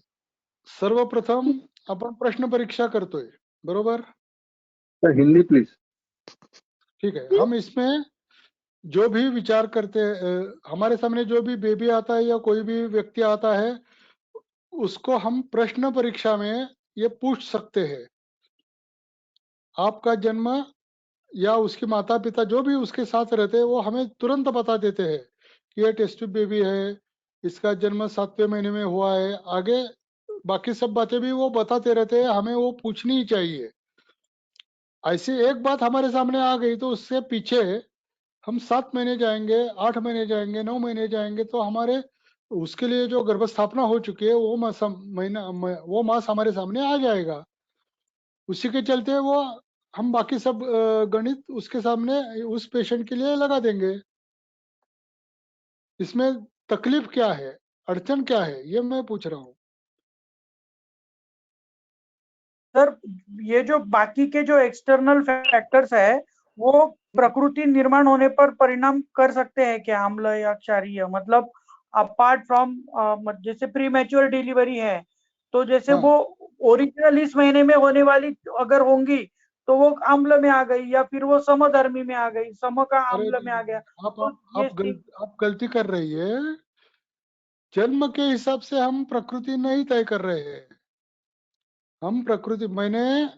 [SPEAKER 3] सर्वप्रथम आपण प्रश्न परीक्षा करतोय. बरोबर?
[SPEAKER 7] Sir Hindi please.
[SPEAKER 3] ठीक है। हम इसमें जो भी विचार करते हमारे सामने जो भी बेबी आता है या कोई भी व्यक्ति आता है उसको हम प्रश्न परीक्षा में ये पूछ सकते हैं आपका जन्म या उसके माता पिता जो भी उसके साथ रहते हैं वो हमें तुरंत बता देते हैं कि ये टेस्ट ट्यूब बेबी है, इसका जन्म 7वें महीने में हुआ है। आगे बाकी सब बातें भी वो बताते रहते हैं, हमें वो पूछनी ही चाहिए। ऐसी एक बात हमारे सामने आ गई तो उससे पीछे हम 7 महीने जाएंगे, 8 महीने जाएंगे, 9 महीने जाएंगे तो हमारे उसके लिए जो गर्भस्थापना हो चुकी है वो मास हमारे सामने आ जाएगा। उसी के चलते वो हम बाकी सब गणित उसके सामने उस पेशेंट के लिए लगा देंगे। इसमें तकलीफ क्या है, अड़चन क्या है, ये मैं पूछ रहा हूँ।
[SPEAKER 6] सर ये जो बाकी के जो एक्सटर्नल फैक्टर्स है वो प्रकृति निर्माण होने पर परिणाम कर सकते हैं क्या, आम्ल या क्षारीय? मतलब अपार्ट फ्रॉम जैसे प्रीमैच्योर डिलीवरी है तो जैसे
[SPEAKER 3] हाँ।
[SPEAKER 6] वो ओरिजिनल इस महीने में होने वाली अगर होंगी तो वो आम्ल में आ गई या फिर वो समधर्मी में आ गई, सम का
[SPEAKER 3] अरे
[SPEAKER 6] आम्ल में आ गया। तो ये
[SPEAKER 3] आप गलती कर रही है। जन्म के हिसाब से हम प्रकृति नहीं तय कर रहे हैं। हम प्रकृति, मैंने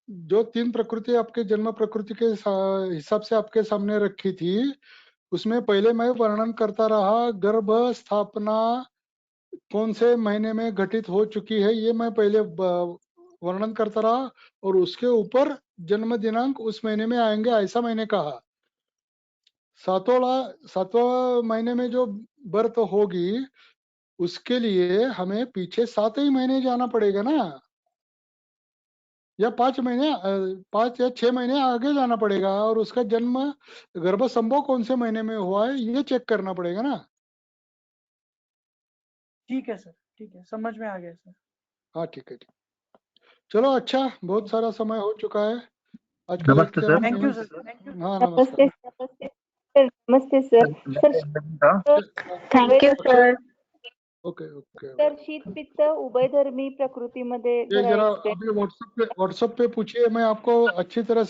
[SPEAKER 3] जो 3 प्रकृति आपके जन्म प्रकृति के हिसाब से आपके सामने रखी थी, उसमें पहले मैं वर्णन करता रहा, गर्भ स्थापना कौन से महीने में घटित हो चुकी है, ये मैं पहले वर्णन करता रहा, और उसके ऊपर जन्म दिनांक उस महीने में आएंगे, ऐसा मैंने कहा। 7वां महीने में जो बर्थ होगी, उसके लिए हमें पीछे 7 ही महीने जाना पड़ेगा ना, या 5 महीने 5 या 6 महीने आगे जाना पड़ेगा, और उसका जन्म गर्भ संभोग कौन से महीने में हुआ है ये चेक करना पड़ेगा ना।
[SPEAKER 6] ठीक है सर, ठीक है, समझ में आ गया सर।
[SPEAKER 3] हाँ ठीक है, ठीक। चलो अच्छा, बहुत सारा समय हो चुका है आज का
[SPEAKER 7] नमस्ते
[SPEAKER 3] लेक्चर
[SPEAKER 7] सर।
[SPEAKER 3] हम
[SPEAKER 6] थैंक यू
[SPEAKER 3] यहीं-
[SPEAKER 6] सर।
[SPEAKER 3] हाँ
[SPEAKER 2] नमस्ते
[SPEAKER 3] नमस्कार।
[SPEAKER 2] नमस्ते sir. Sir
[SPEAKER 1] thank you sir.
[SPEAKER 3] Okay okay.
[SPEAKER 2] तर शीत पित्त उभयधर्मी प्रकृतीमध्ये
[SPEAKER 3] ये
[SPEAKER 2] जरा
[SPEAKER 3] जरा
[SPEAKER 2] एक्सप्लेन
[SPEAKER 3] अभी व्हाट्सएप पे पूछिए, मैं आपको अच्छी तरह